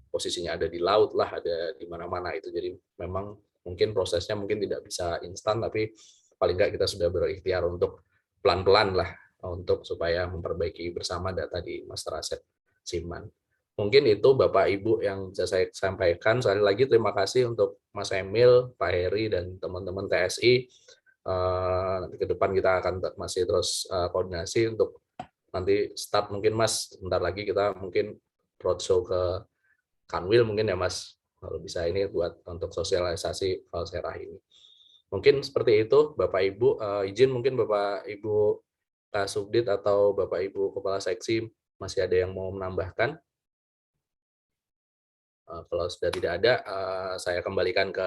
posisinya ada di laut lah, ada di mana-mana itu. Jadi memang mungkin prosesnya mungkin tidak bisa instan, tapi paling nggak kita sudah berikhtiar untuk pelan-pelan lah untuk supaya memperbaiki bersama data di master asset Siman. Mungkin itu Bapak Ibu yang bisa saya sampaikan. Sekali lagi terima kasih untuk Mas Emil, Pak Heri, dan teman-teman TSI. Nanti ke depan kita akan masih terus koordinasi untuk nanti start, mungkin Mas bentar lagi kita mungkin roadshow ke Kanwil mungkin ya Mas, kalau bisa ini buat untuk sosialisasi Valserah ini. Mungkin seperti itu Bapak Ibu. Izin mungkin Bapak Ibu Kasubdit atau Bapak Ibu Kepala Seksi masih ada yang mau menambahkan? Kalau sudah tidak ada, saya kembalikan ke